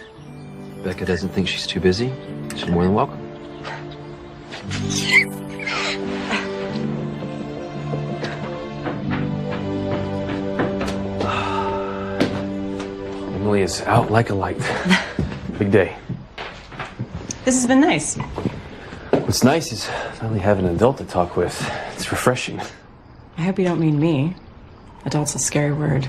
E: Becca doesn't think she's too busy. She's more than welcome. Emily is out like a light. Big day.
A: This has been nice.
E: What's nice is finally having an adult to talk with. It's refreshing.
A: I hope you don't mean me. Adult's a scary word.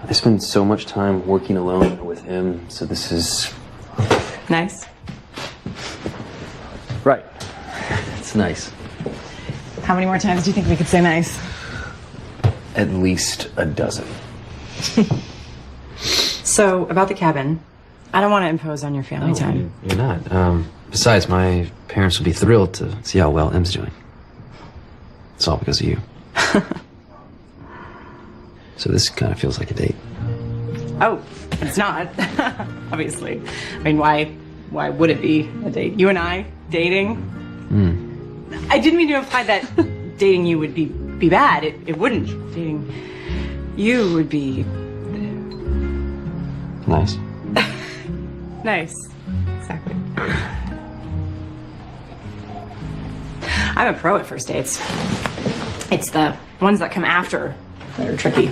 E: I spend so much time working alone with him, so this is...
A: Nice?
E: Right. It's nice.
A: How many more times do you think we could say nice?
E: At least a dozen.
A: So, about the cabin, I don't want to impose on your family time.
E: You're not. Besides, my parents will be thrilled to see how well Em's doing. It's all because of you. So this kind of feels like a date.
A: Oh, it's not. Obviously. I mean, why would it be a date? You and I dating? I didn't mean to imply that dating you would be bad. It wouldn't. Dating you would be...
E: Nice.
A: Nice. Exactly. I'm a pro at first dates. It's the ones that come after that are tricky.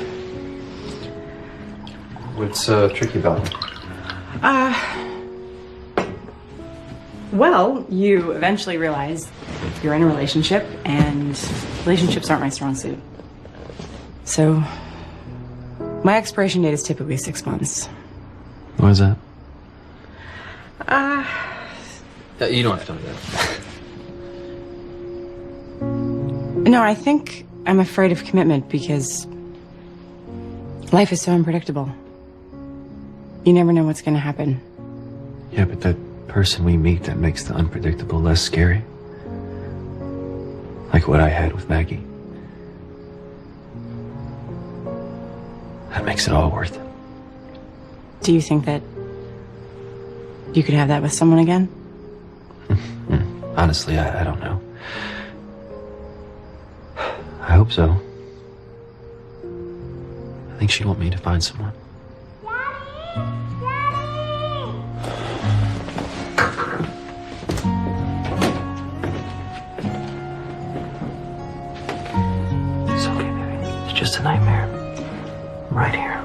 E: What's tricky about it?
A: Well, you eventually realize you're in a relationship, and relationships aren't my strong suit. So, my expiration date is typically 6 months.
E: Why is that? You don't have to tell me that.
A: No, I think I'm afraid of commitment because life is so unpredictable. You never know what's going to happen.
E: Yeah, but that person we meet that makes the unpredictable less scary. Like what I had with Maggie. That makes it all worth it.
A: Do you think that you could have that with someone again?
E: Honestly, I don't know. I hope so. I think she'd want me to find someone.
C: just a nightmare. I'm right here.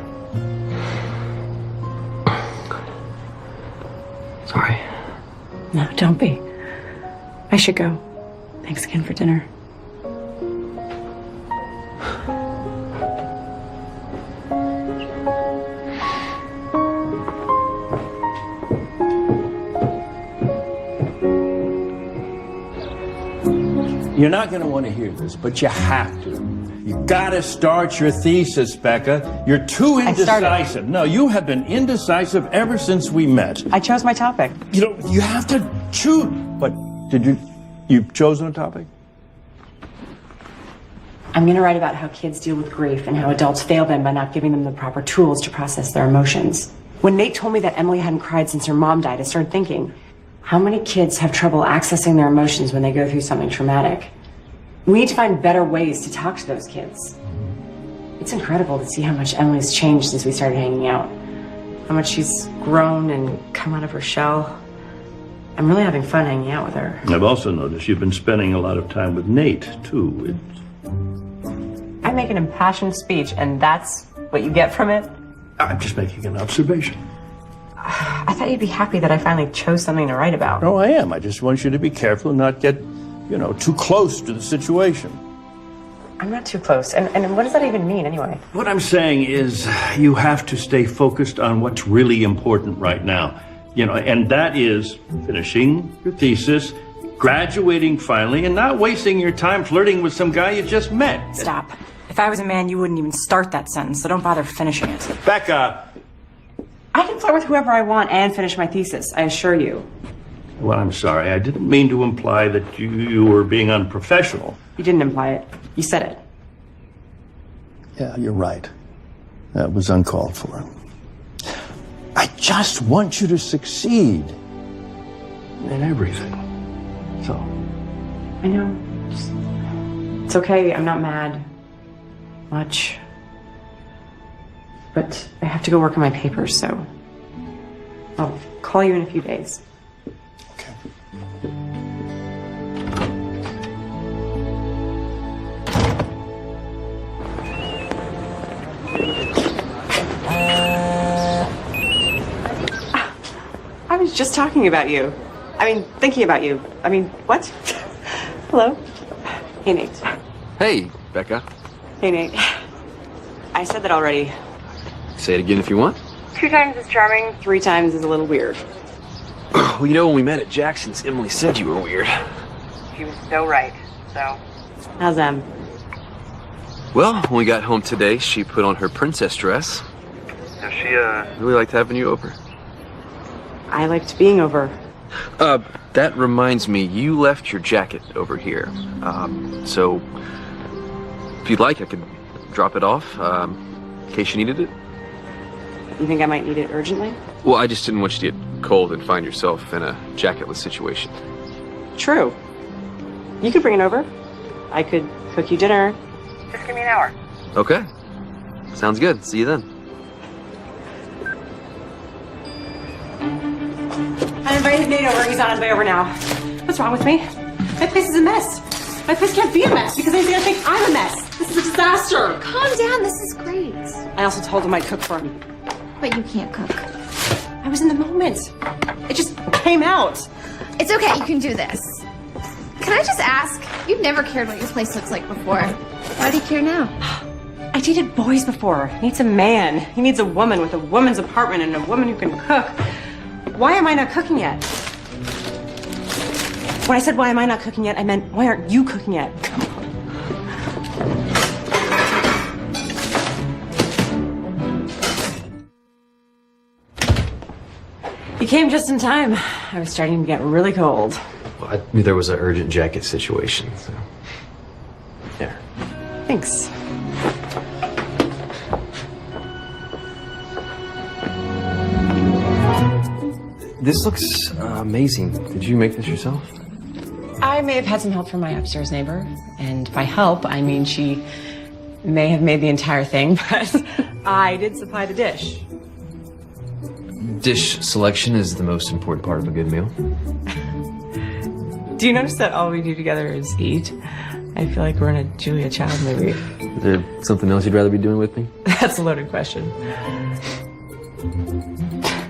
C: Sorry.
A: No, don't be. I should go. Thanks again for dinner.
G: You're not going to want to hear this, but you have to. You gotta start your thesis, Becca. You're too indecisive. No, you have been indecisive ever since we met.
A: I chose my topic.
G: You know, you have to choose. But you've chosen a topic?
A: I'm going to write about how kids deal with grief and how adults fail them by not giving them the proper tools to process their emotions. When Nate told me that Emily hadn't cried since her mom died, I started thinking, how many kids have trouble accessing their emotions when they go through something traumatic? We need to find better ways to talk to those kids. It's incredible to see how much Emily's changed since we started hanging out. How much she's grown and come out of her shell. I'm really having fun hanging out with her.
G: I've also noticed you've been spending a lot of time with Nate, too.
A: I make an impassioned speech, and that's what you get from it?
G: I'm just making an observation.
A: I thought you'd be happy that I finally chose something to write about.
G: No, I am. I just want you to be careful and not get, you know, too close to the situation.
A: I'm not too close. And what does that even mean, anyway?
G: What I'm saying is you have to stay focused on what's really important right now. You know, and that is finishing your thesis, graduating finally, and not wasting your time flirting with some guy you just met.
I: Stop. If I was a man, you wouldn't even start that sentence, so don't bother finishing it.
G: Becca!
A: I can flirt with whoever I want and finish my thesis, I assure you.
G: Well, I'm sorry. I didn't mean to imply that you were being unprofessional.
A: You didn't imply it. You said it.
G: Yeah, you're right. That was uncalled for. I just want you to succeed in everything. So.
A: I know. It's okay. I'm not mad. Much. But I have to go work on my papers, so I'll call you in a few days.
G: Okay.
A: I was just talking about you. Thinking about you. What? Hello? Hey, Nate.
E: Hey, Becca.
A: Hey, Nate. I said that already.
E: Say it again if you want.
A: 2 times is charming, 3 times is a little weird.
E: Well, you know, when we met at Jackson's, Emily said you were weird.
A: She was so right, so. How's Em?
E: Well, when we got home today, she put on her princess dress. So she, really liked having you over.
A: I liked being over.
E: That reminds me, you left your jacket over here. So, if you'd like, I could drop it off, in case you needed it.
A: You think I might need it urgently?
E: Well, I just didn't want you to get cold and find yourself in a jacketless situation.
A: True. You could bring it over. I could cook you dinner. Just give me an hour.
E: Okay. Sounds good. See you then.
A: I invited Nate over. He's on his way over now. What's wrong with me? My place is a mess. My place can't be a mess because he's gonna think I'm a mess. This is a disaster.
J: Calm down, this is great.
A: I also told him I'd cook for him.
J: But you can't cook.
A: I was in the moment. It just came out.
J: It's okay, you can do this. Can I just ask? You've never cared what your place looks like before. Why do you care now?
A: I dated boys before. He needs a man. He needs a woman with a woman's apartment and a woman who can cook. Why am I not cooking yet? When I said why am I not cooking yet, I meant why aren't you cooking yet? You came just in time. I was starting to get really cold.
E: Well, I knew there was an urgent jacket situation, so. There.
A: Thanks.
E: This looks amazing. Did you make this yourself?
A: I may have had some help from my upstairs neighbor. And by help, I mean she may have made the entire thing, but I did supply the dish.
E: Dish selection is the most important part of a good meal.
A: Do you notice that all we do together is eat? I feel like we're in a Julia Child movie.
E: Is there something else you'd rather be doing with me?
A: That's a loaded question.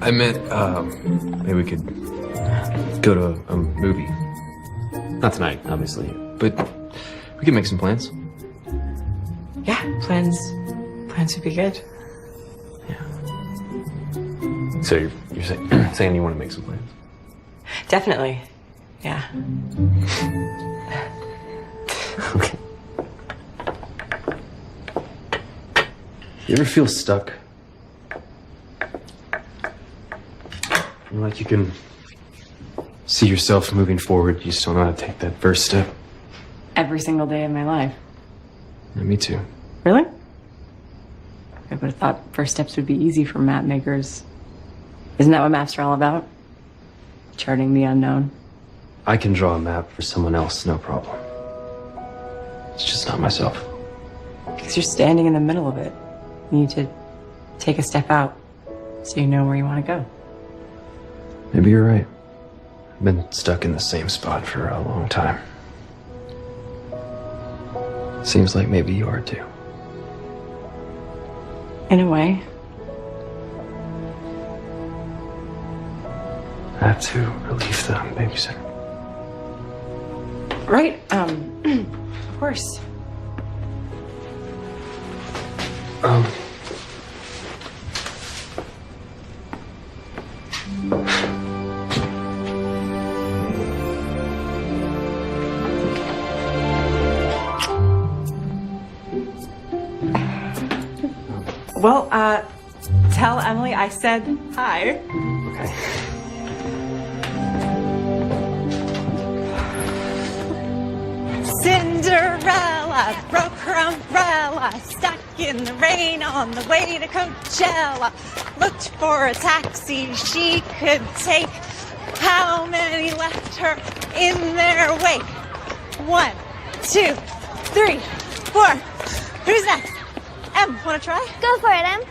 E: I meant, maybe we could go to a movie. Not tonight, obviously, but we could make some plans.
A: Yeah, plans would be good.
E: So you're saying you want to make some plans?
A: Definitely. Yeah.
E: Okay. You ever feel stuck? Like you can see yourself moving forward, you just don't know how to take that first step?
A: Every single day of my life.
E: Yeah, me too.
A: Really? I would have thought first steps would be easy for map makers. Isn't that what maps are all about? Charting the unknown.
E: I can draw a map for someone else, no problem. It's just not myself.
A: Because you're standing in the middle of it. You need to take a step out so you know where you want to go.
E: Maybe you're right. I've been stuck in the same spot for a long time. Seems like maybe you are too.
A: In a way.
E: I have to relieve the babysitter.
A: Right, of course. Well, tell Emily I said hi.
E: Okay.
I: Cinderella broke her umbrella, stuck in the rain on the way to Coachella. Looked for a taxi she could take. How many left her in their wake? 1, 2, 3, 4. Who's next? Em, wanna try?
D: Go for it, Em.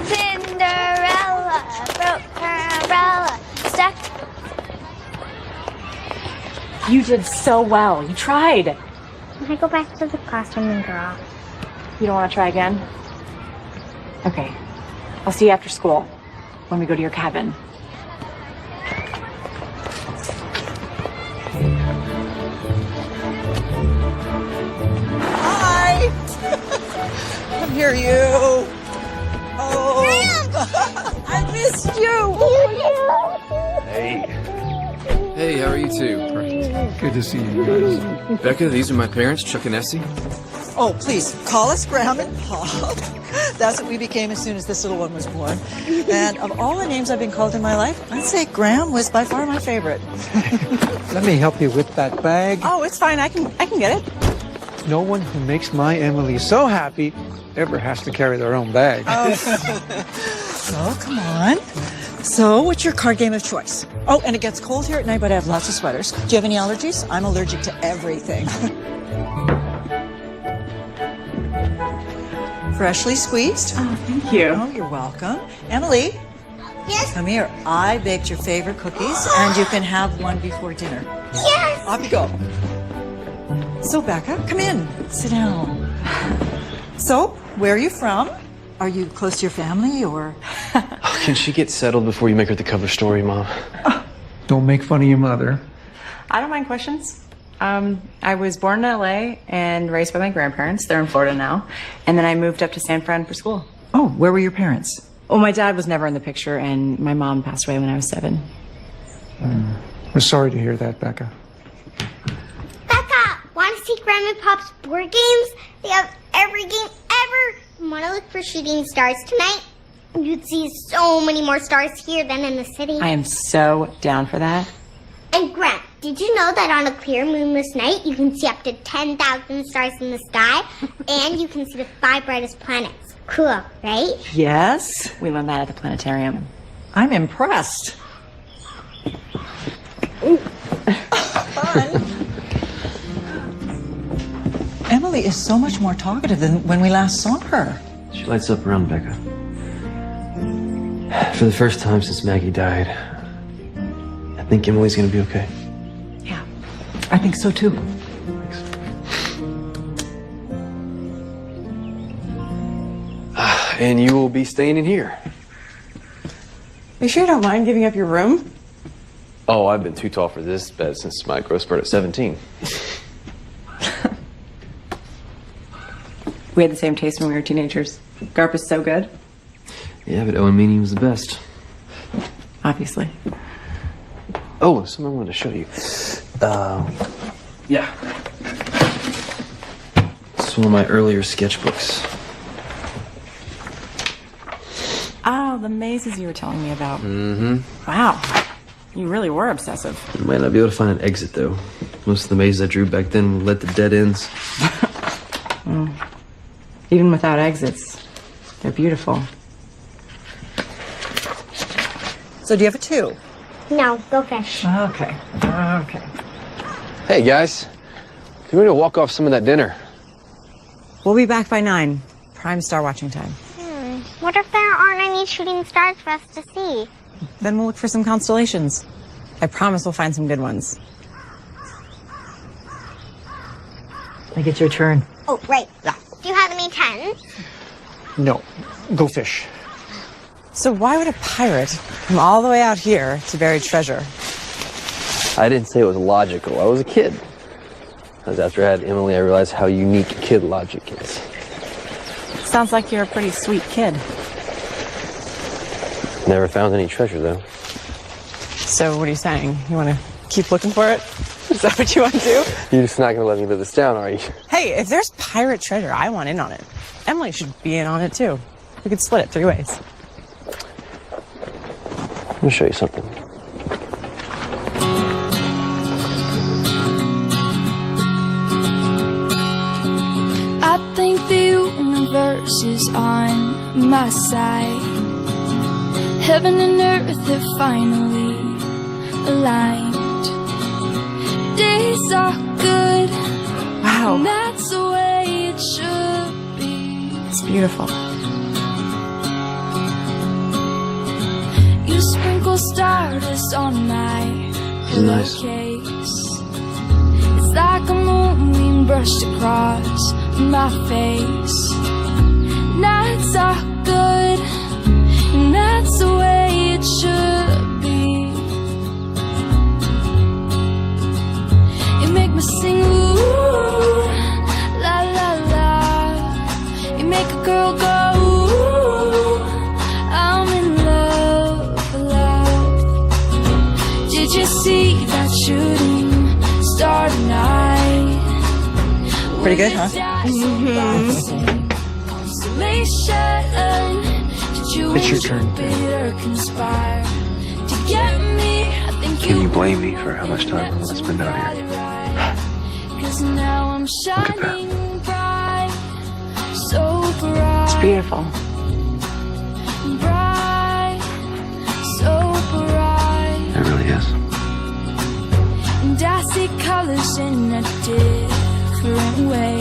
D: Cinderella broke her umbrella, stuck.
H: You did so well. You tried.
D: Can I go back to the classroom and draw?
H: You don't want to try again? Okay. I'll see you after school when we go to your cabin.
I: Hi! Come here, you. Oh, I missed you.
E: Hey. Hey, how are you two?
K: Good to see you guys.
E: Becca, these are my parents, Chuck and Essie.
L: Oh, please, call us Graham and Pop. That's what we became as soon as this little one was born. And of all the names I've been called in my life, I'd say Graham was by far my favorite.
K: Let me help you with that bag.
I: Oh, it's fine. I can get it.
K: No one who makes my Emily so happy ever has to carry their own bag.
L: Oh, come on. So, what's your card game of choice? Oh, and it gets cold here at night, but I have lots of sweaters. Do you have any allergies? I'm allergic to everything. Freshly squeezed.
A: Oh, thank you.
L: Oh, you're welcome. Emily.
D: Yes?
L: Come here. I baked your favorite cookies, and you can have one before dinner.
D: Yes!
L: Off you go. So, Becca, come in. Sit down. So, where are you from? Are you close to your family, or?
E: Can she get settled before you make her the cover story, Mom?
K: Don't make fun of your mother.
A: I don't mind questions. I was born in LA and raised by my grandparents. They're in Florida now. And then I moved up to San Fran for school.
L: Oh, where were your parents?
A: Well, my dad was never in the picture, and my mom passed away when I was 7.
K: I'm sorry to hear that, Becca.
D: Becca, want to see Grandma and Pop's board games? They have every game ever. Want to look for shooting stars tonight? You'd see so many more stars here than in the city.
A: I am so down for that.
D: And Grant, did you know that on a clear moonless night, you can see up to 10,000 stars in the sky, and you can see the 5 brightest planets? Cool, right?
L: Yes.
A: We learned that at the planetarium.
L: I'm impressed. Fun. Emily is so much more talkative than when we last saw her.
E: She lights up around Becca. For the first time since Maggie died, I think Emily's gonna be okay.
L: I think so too.
E: And you will be staying in here.
A: Are you sure you don't mind giving up your room?
E: Oh, I've been too tall for this bed since my growth spurt at 17.
A: We had the same taste when we were teenagers. Garp is so good.
E: Yeah, but Owen Meany was the best.
A: Obviously.
E: Oh, something I wanted to show you. Yeah. It's one of my earlier sketchbooks.
I: Oh, the mazes you were telling me about.
E: Mm-hmm.
I: Wow. You really were obsessive.
E: You might not be able to find an exit, though. Most of the mazes I drew back then led to dead ends.
A: Well, even without exits, they're beautiful.
L: So do you have a 2?
D: No, go fish.
L: Okay. Okay.
E: Hey, guys. We're going to walk off some of that dinner.
A: We'll be back by 9. Prime star watching time.
D: What if there aren't any shooting stars for us to see?
A: Then we'll look for some constellations. I promise we'll find some good ones.
L: I think it's your turn.
D: Oh, right. Do you have any 10s?
K: No. Go fish.
A: So why would a pirate come all the way out here to bury treasure?
E: I didn't say it was logical. I was a kid. Because after I had Emily, I realized how unique kid logic is.
I: Sounds like you're a pretty sweet kid.
E: Never found any treasure, though.
A: So what are you saying? You want to keep looking for it? Is that what you want to do?
E: You're just not going to let me live this down, are you?
A: Hey, if there's pirate treasure, I want in on it. Emily should be in on it, too. We could split it 3 ways.
E: I'm going to show you something.
M: I think the universe is on my side. Heaven and earth have finally aligned. Days are good.
A: Wow.
M: And that's the way it should be.
A: It's beautiful.
M: You sprinkle stardust on my
E: Nice.
M: pillowcase. It's like a moonbeam brushed across my face. Nights are good, and that's the way it should be. You make me sing, ooh, la la la. You make a girl go, ooh, I'm in love, love. Did you see that shooting star tonight?
L: Pretty good, huh?
M: It's your turn.
E: Can you blame me for how much time I'm going to spend out here? Look at that.
A: It's beautiful.
E: It really is.
M: And I see colors in a different way.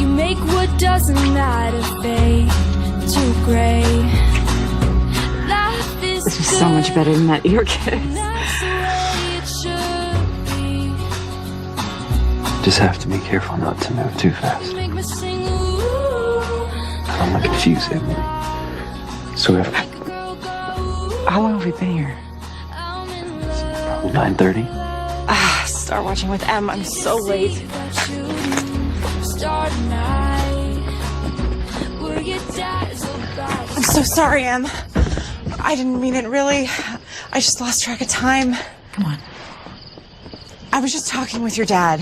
M: You make what doesn't matter fade to gray. Life is
A: This is so much better than that ear kiss.
E: Just have to be careful not to move too fast. I don't want to confuse Emily. So if
A: How long have we been here?
E: 9:30.
I: Star watching with M. I'm so late.
A: I'm so sorry, Em. I didn't mean it, really. I just lost track of time.
L: Come on.
A: I was just talking with your dad.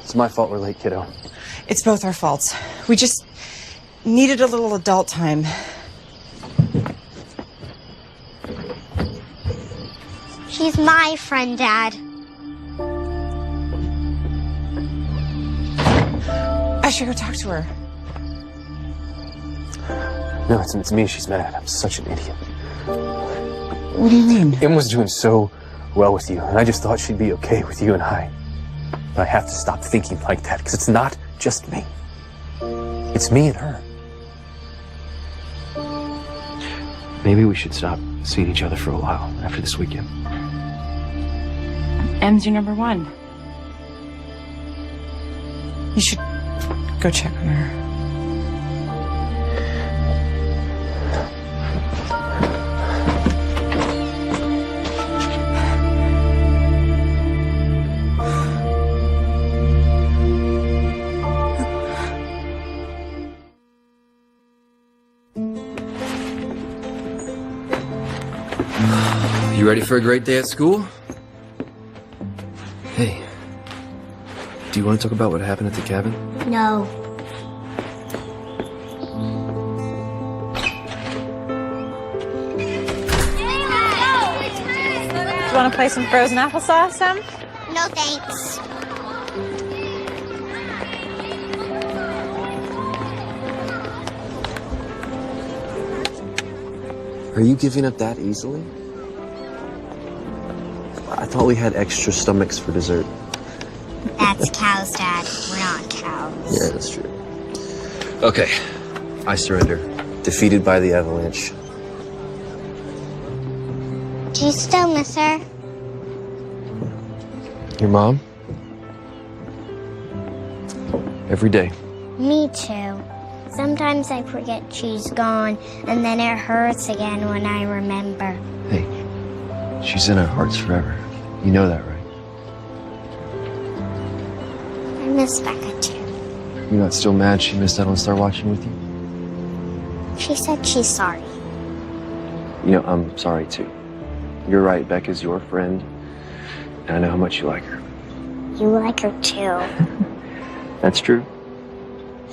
E: It's my fault we're late, kiddo.
A: It's both our faults. We just needed a little adult time.
D: She's my friend, Dad.
A: I should go talk to her.
E: No, it's me she's mad at. I'm such an idiot.
A: What do you mean?
E: Em was doing so well with you, and I just thought she'd be okay with you and I. But I have to stop thinking like that, because it's not just me. It's me and her. Maybe we should stop seeing each other for a while after this weekend.
I: M's your number one. You should go check on her.
E: You ready for a great day at school? Hey, do you want to talk about what happened at the cabin?
D: No.
I: Do you want to play some frozen applesauce, Sam?
D: No thanks.
E: Are you giving up that easily? I thought we had extra stomachs for dessert.
D: That's cows, Dad. We're not cows.
E: Yeah, that's true. Okay, I surrender. Defeated by the avalanche.
D: Do you still miss her?
E: Your mom? Every day.
D: Me too. Sometimes I forget she's gone, and then it hurts again when I remember.
E: Hey, she's in our hearts forever. You know that, right?
D: I miss Becca too.
E: You're not still mad she missed out on Star watching with you?
D: She said she's sorry.
E: You know, I'm sorry too. You're right, Becca's your friend, and I know how much you like her.
D: You like her too.
E: That's true.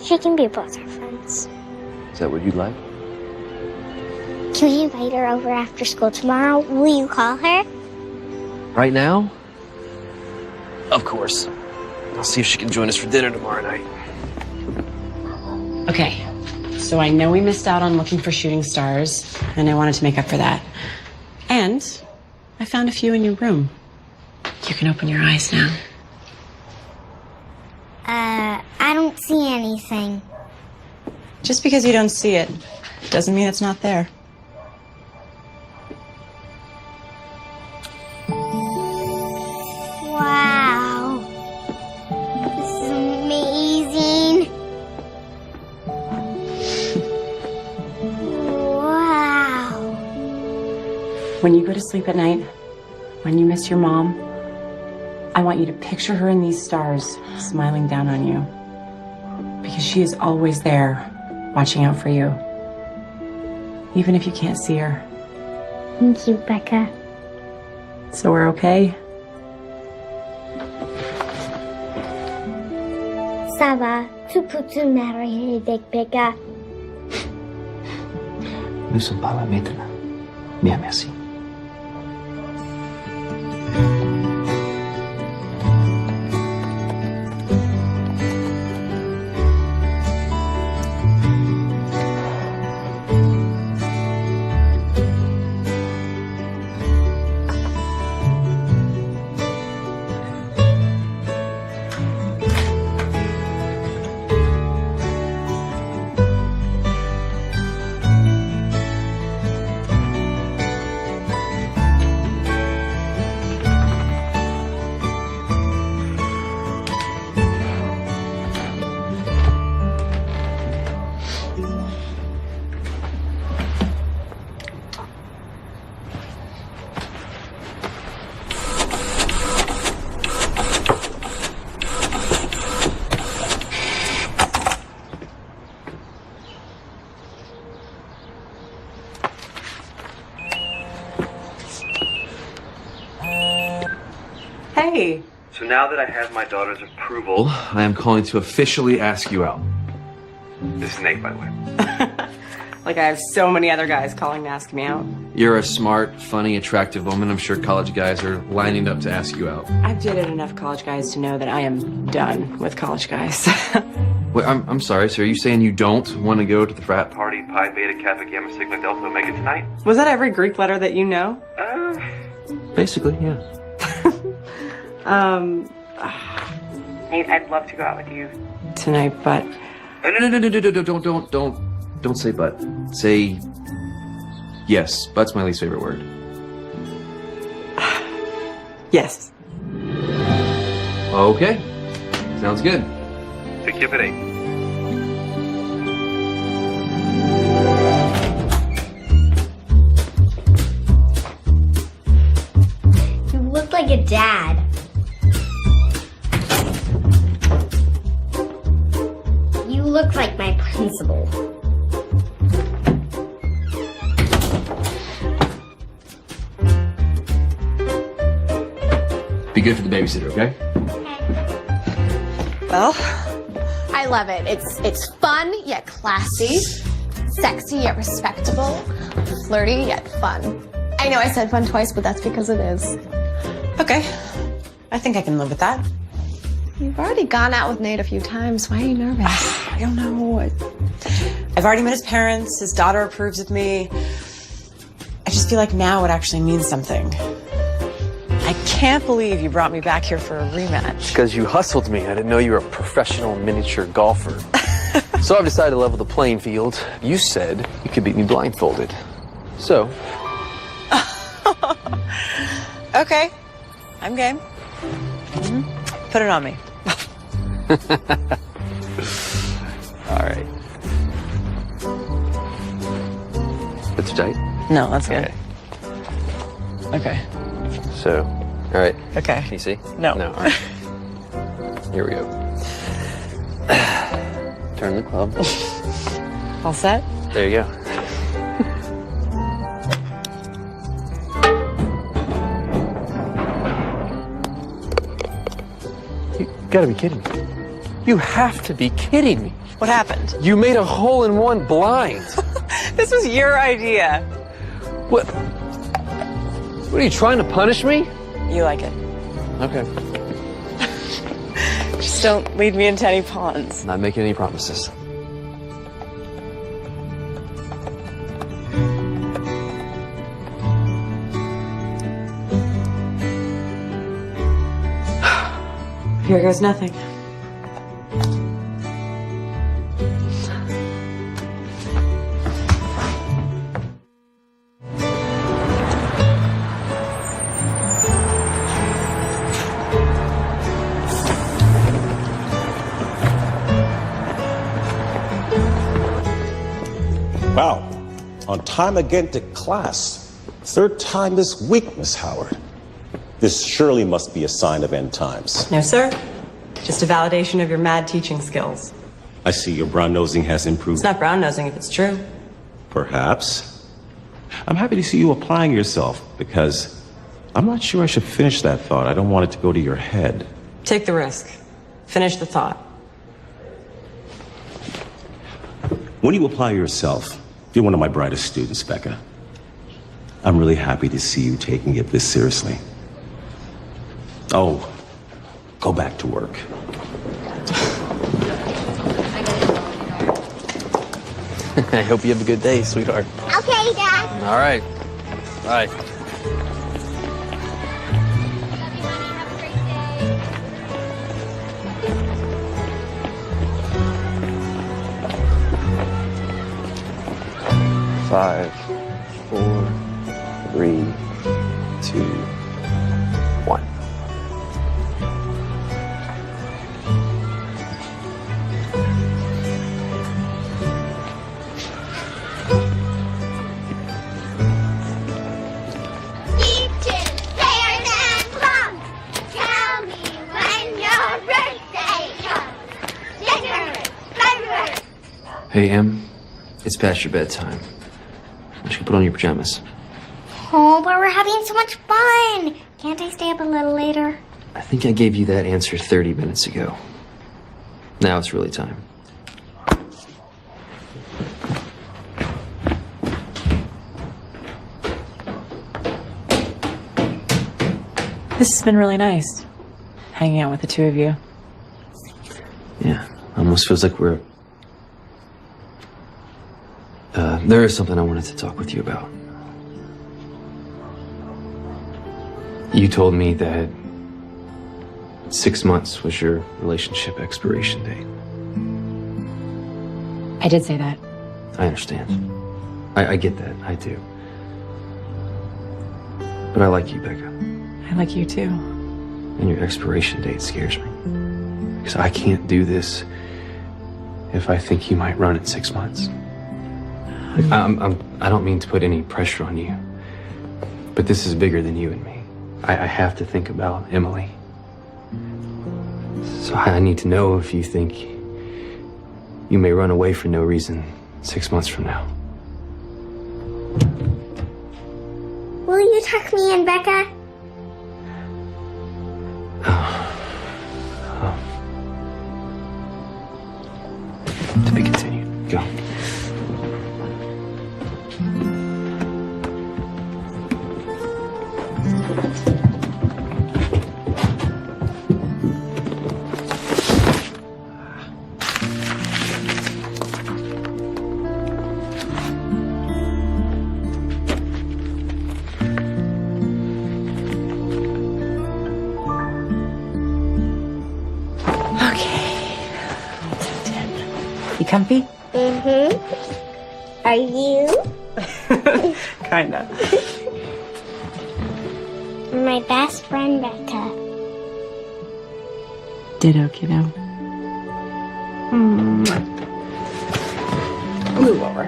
D: She can be both our friends.
E: Is that what you'd like?
D: Can we invite her over after school tomorrow? Will you call her?
E: Right now? Of course. I'll see if she can join us for dinner tomorrow night.
A: Okay, so I know we missed out on looking for shooting stars, and I wanted to make up for that. And I found a few in your room. You can open your eyes now.
D: I don't see anything.
I: Just because you don't see it doesn't mean it's not there.
D: Wow. This is amazing. Wow.
A: When you go to sleep at night, when you miss your mom, I want you to picture her in these stars, smiling down on you. Because she is always there, watching out for you. Even if you can't see her.
D: Thank you, Becca.
A: So we're okay?
D: Ça va? Tu peux-tu m'arrêter avec Becca?
C: Nous ne sommes pas là maintenant. Bien, merci.
A: Hey.
E: So now that I have my daughter's approval, I am calling to officially ask you out. This is Nate, by the way.
A: Like I have so many other guys calling to ask me out.
E: You're a smart, funny, attractive woman. I'm sure college guys are lining up to ask you out.
A: I've dated enough college guys to know that I am done with college guys.
E: Wait, I'm sorry, so are you saying you don't want to go to the frat party Pi Beta Kappa Gamma Sigma Delta Omega tonight?
A: Was that every Greek letter that you know?
E: Basically, yeah.
A: Nate, I'd love to go out with you tonight, but...
E: No, don't say but. Say yes. But's my least favorite word.
A: Yes.
E: Okay. Sounds good. Pick you up at 8.
D: You look like a dad. You look like my principal.
E: Be good for the babysitter, okay?
J: Well, I love it. It's fun yet classy, sexy yet respectable, flirty yet fun. I know I said fun twice, but that's because it is.
A: Okay. I think I can live with that.
J: You've already gone out with Nate a few times. Why are you nervous?
A: I don't know. I've already met his parents. His daughter approves of me. I just feel like now it actually means something. I can't believe you brought me back here for a rematch.
E: Because you hustled me. I didn't know you were a professional miniature golfer. So I've decided to level the playing field. You said you could beat me blindfolded. So.
A: Okay. I'm game. Put it on me.
E: All right. That's tight?
A: No, that's good. Okay.
E: So, all right.
A: Okay.
E: Can you see?
A: No.
E: No. All right. Here we go. Turn the club.
A: All set?
E: There you go. You gotta be kidding me. You have to be kidding me.
A: What happened?
E: You made a hole-in-one blind.
A: This was your idea.
E: What? What are you trying to punish me?
A: You like it.
E: Okay.
A: Just don't lead me into any ponds.
E: Not making any promises.
A: Here goes nothing.
F: Wow. On time again to class. 3rd time this week, Miss Howard. This surely must be a sign of end times.
A: No, sir. Just a validation of your mad teaching skills.
F: I see your brown-nosing has improved.
A: It's not brown-nosing if it's true.
F: Perhaps. I'm happy to see you applying yourself because I'm not sure I should finish that thought. I don't want it to go to your head.
A: Take the risk. Finish the thought.
F: When you apply yourself, you're one of my brightest students, Becca. I'm really happy to see you taking it this seriously. Oh, go back to work.
E: I hope you have a good day, sweetheart.
D: Okay, Dad.
E: All right. Bye. Five, 4, 3, 2, 1. Hey, Em. It's past your bedtime. You should put on your pajamas.
D: Oh, but we're having so much fun. Can't I stay up a little later?
E: I think I gave you that answer 30 minutes ago. Now it's really time.
A: This has been really nice, hanging out with the two of you.
E: Yeah, almost feels like we're... there is something I wanted to talk with you about. You told me that 6 months was your relationship expiration date.
A: I did say that.
E: I understand. I get that. I do. But I like you, Becca.
A: I like you too.
E: And your expiration date scares me. Because I can't do this if I think you might run in 6 months. I don't mean to put any pressure on you, but this is bigger than you and me. I have to think about Emily. So I need to know if you think you may run away for no reason 6 months from now.
D: Will you tuck me in, Becca?
E: To be continued. Go.
I: You comfy?
D: Mm-hmm. Are you?
I: Kinda.
D: You're my best friend, Becca.
I: Ditto, kiddo. Move over.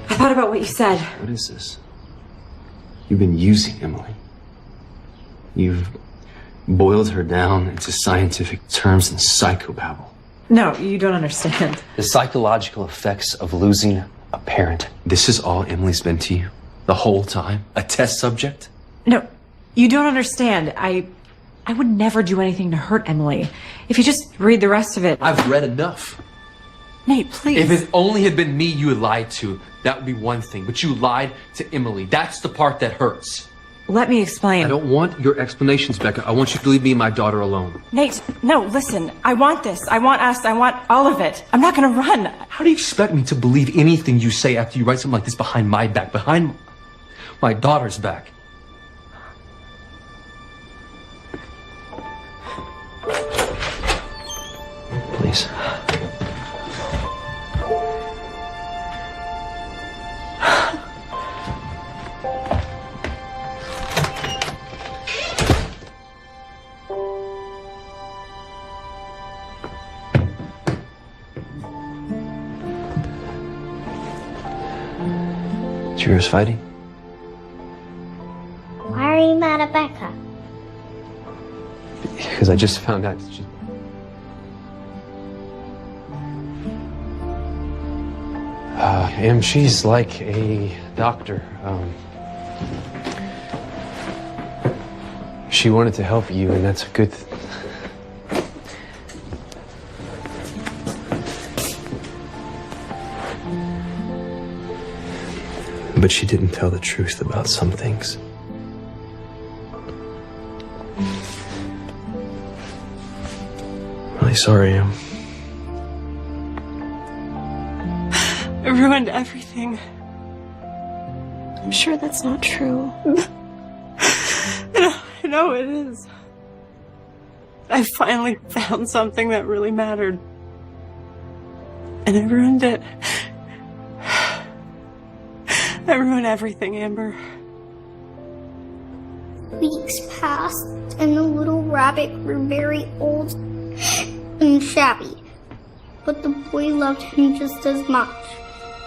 I: I thought about what you said.
E: What is this? You've been using Emily. You've boiled her down into scientific terms and psychobabble.
I: No, you don't understand.
E: The psychological effects of losing a parent. This is all Emily's been to you? The whole time? A test subject?
I: No, you don't understand. I would never do anything to hurt Emily. If you just read the rest of it.
E: I've read enough.
I: Nate, please.
E: If it only had been me you had lied to, that would be one thing. But you lied to Emily. That's the part that hurts.
I: Let me explain.
E: I don't want your explanations, Becca. I want you to leave me and my daughter alone.
I: Nate, no, listen. I want this. I want us. I want all of it. I'm not gonna run.
E: How do you expect me to believe anything you say after you write something like this behind my back, behind my daughter's back? Please. Cheers, fighting?
D: Why are you mad at Becca?
E: Because I just found out that she's like a doctor. She wanted to help you, and that's a good thing. But she didn't tell the truth about some things. Really sorry, Em.
A: I ruined everything.
J: I'm sure that's not true.
A: I know it is. I finally found something that really mattered. And I ruined it. I ruined everything, Amber.
D: Weeks passed, and the little rabbit grew very old and shabby. But the boy loved him just as much.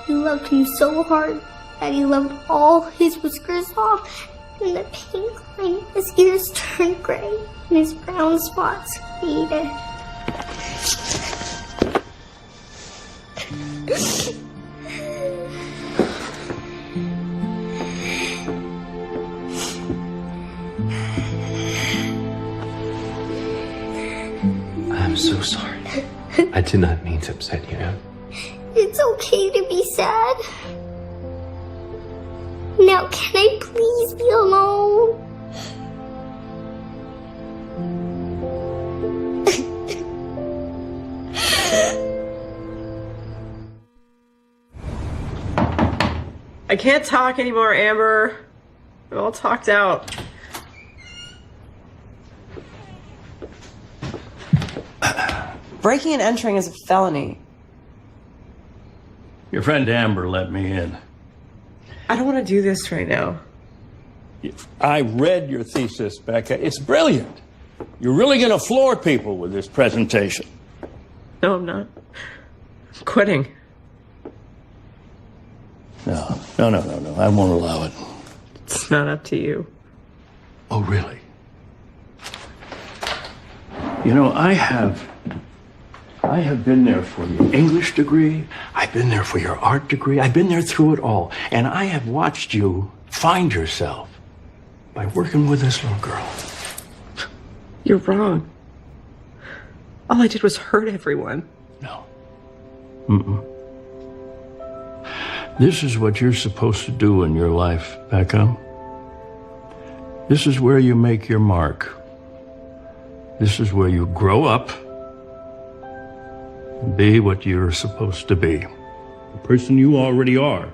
D: He loved him so hard that he loved all his whiskers off, and the pink line in his ears turned gray, and his brown spots faded.
E: I'm so sorry. I did not mean to upset you, Em.
D: It's okay to be sad. Now, can I please be alone?
A: I can't talk anymore, Amber. I'm all talked out. Breaking and entering is a felony.
G: Your friend Amber let me in.
A: I don't want to do this right now.
G: I read your thesis, Becca. It's brilliant. You're really going to floor people with this presentation.
A: No, I'm not. I'm quitting.
G: No. I won't allow it.
A: It's not up to you.
G: Oh, really? You know, I have been there for your English degree. I've been there for your art degree. I've been there through it all. And I have watched you find yourself by working with this little girl.
A: You're wrong. All I did was hurt everyone.
G: No. This is what you're supposed to do in your life, Becca. This is where you make your mark. This is where you grow up and be what you're supposed to be. The person you already are.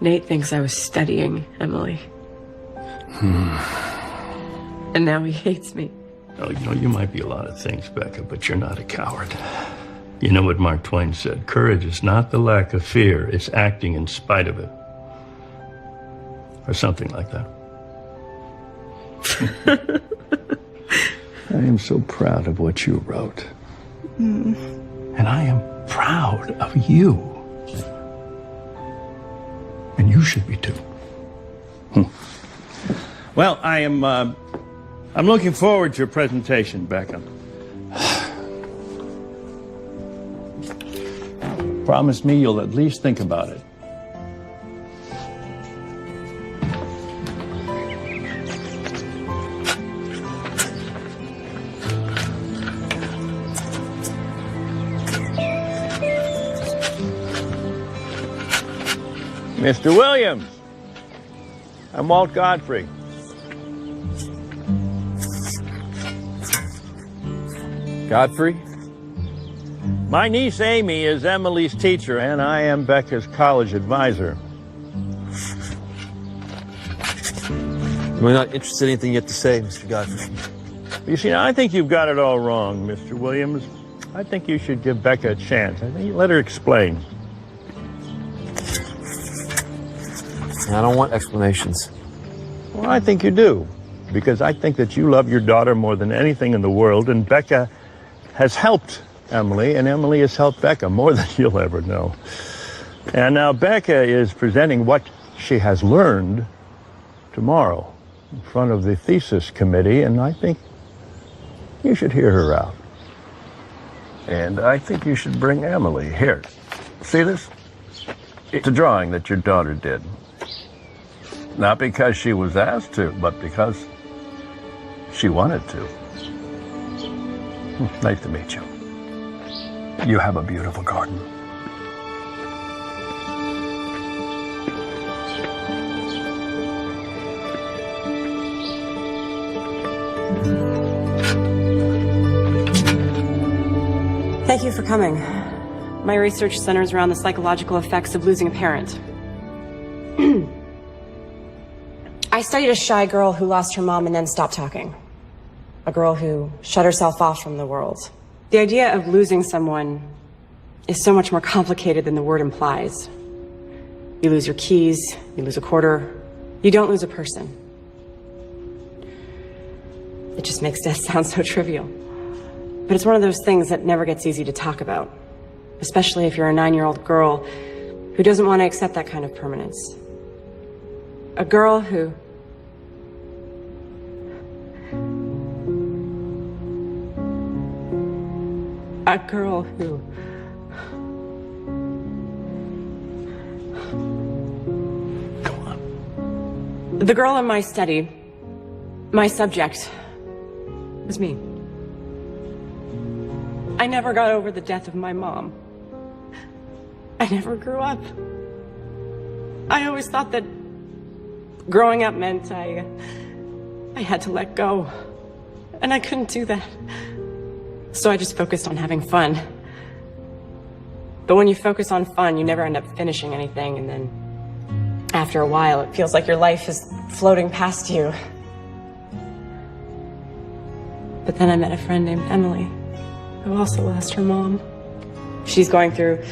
A: Nate thinks I was studying, Emily. And now he hates me.
G: Oh, you know, you might be a lot of things, Becca, but you're not a coward. You know what Mark Twain said? Courage is not the lack of fear, it's acting in spite of it. Or something like that. I am so proud of what you wrote. And I am proud of you. And you should be too. Well, I'm looking forward to your presentation, Becca. Promise me you'll at least think about it. Mr. Williams, I'm Walt Godfrey.
E: Godfrey?
G: My niece Amy is Emily's teacher, and I am Becca's college advisor.
E: We're not interested in anything you have to say, Mr. Godfrey.
G: You see, I think you've got it all wrong, Mr. Williams. I think you should give Becca a chance. I think you let her explain.
E: I don't want explanations.
G: Well, I think you do, because I think that you love your daughter more than anything in the world, and Becca has helped Emily, and Emily has helped Becca more than you'll ever know. And now Becca is presenting what she has learned tomorrow in front of the thesis committee, and I think you should hear her out. And I think you should bring Emily here. See this? It's a drawing that your daughter did. Not because she was asked to, but because she wanted to. Nice to meet you. You have a beautiful garden.
A: Thank you for coming. My research centers around the psychological effects of losing a parent. I studied a shy girl who lost her mom and then stopped talking. A girl who shut herself off from the world. The idea of losing someone is so much more complicated than the word implies. You lose your keys, you lose a quarter, you don't lose a person. It just makes death sound so trivial. But it's one of those things that never gets easy to talk about, especially if you're a 9-year-old girl who doesn't want to accept that kind of permanence. A girl who
G: Go on.
A: The girl in my study, my subject, was me. I never got over the death of my mom. I never grew up. I always thought that growing up meant I had to let go. And I couldn't do that. So I just focused on having fun. But when you focus on fun, you never end up finishing anything, and then after a while, it feels like your life is floating past you. But then I met a friend named Emily, who also lost her mom. She's going through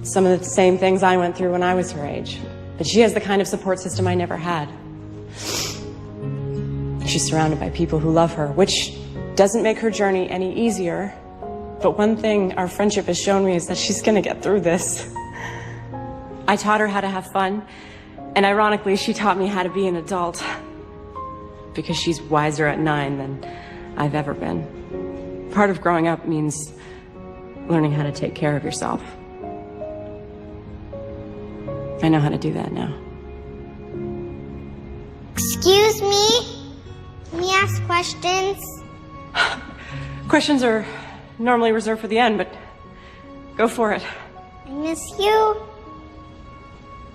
A: some of the same things I went through when I was her age. But she has the kind of support system I never had. She's surrounded by people who love her, which doesn't make her journey any easier. But one thing our friendship has shown me is that she's gonna get through this. I taught her how to have fun, and ironically, she taught me how to be an adult. Because she's wiser at 9 than I've ever been. Part of growing up means learning how to take care of yourself. I know how to do that now.
D: Excuse me? Can we ask questions?
A: Questions are normally reserved for the end, but go for it.
D: I miss you.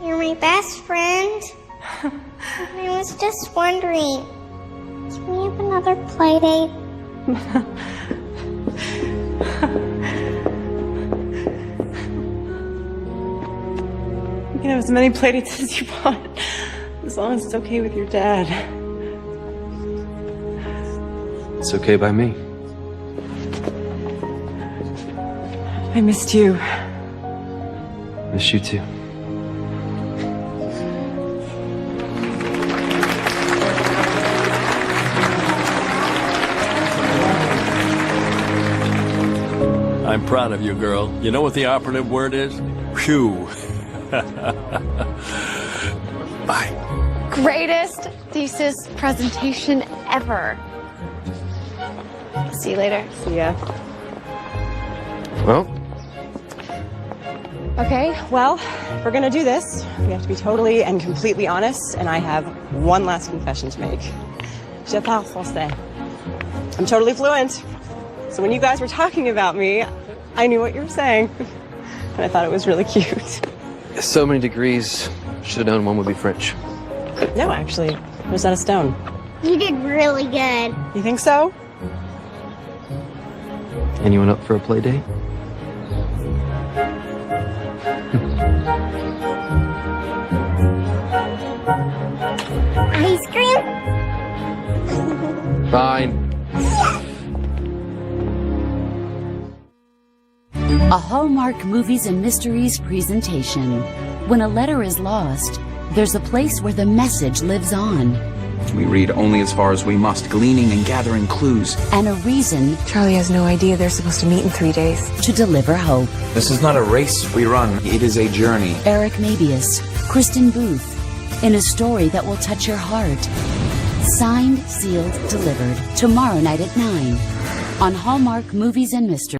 D: You're my best friend. I was just wondering, can we have another play date?
A: You can have as many playdates as you want, as long as it's okay with your dad.
E: It's okay by me.
A: I missed you.
E: Miss you too.
B: I'm proud of you, girl. You know what the operative word is? Phew. Bye.
J: Greatest thesis presentation ever. See you later.
A: See ya.
E: Well,
A: Okay, well, if we're gonna do this, we have to be totally and completely honest, and I have one last confession to make. Je parle français. I'm totally fluent. So when you guys were talking about me, I knew what you were saying. And I thought it was really cute.
E: so many degrees. Should have known one would be French.
A: No, actually, Rosetta Stone.
D: You did really good.
A: You think so?
E: Anyone up for a play date?
D: Ice cream?
E: Fine.
N: A Hallmark Movies and Mysteries presentation. When a letter is lost, there's a place where the message lives on.
O: We read only as far as we must, gleaning and gathering clues.
N: And a reason
A: Charlie has no idea they're supposed to meet in 3 days.
N: to deliver hope.
O: This is not a race we run, it is a journey.
N: Eric Mabius, Kristen Booth, in a story that will touch your heart. Signed, sealed, delivered. Tomorrow night at 9 on Hallmark Movies and Mysteries.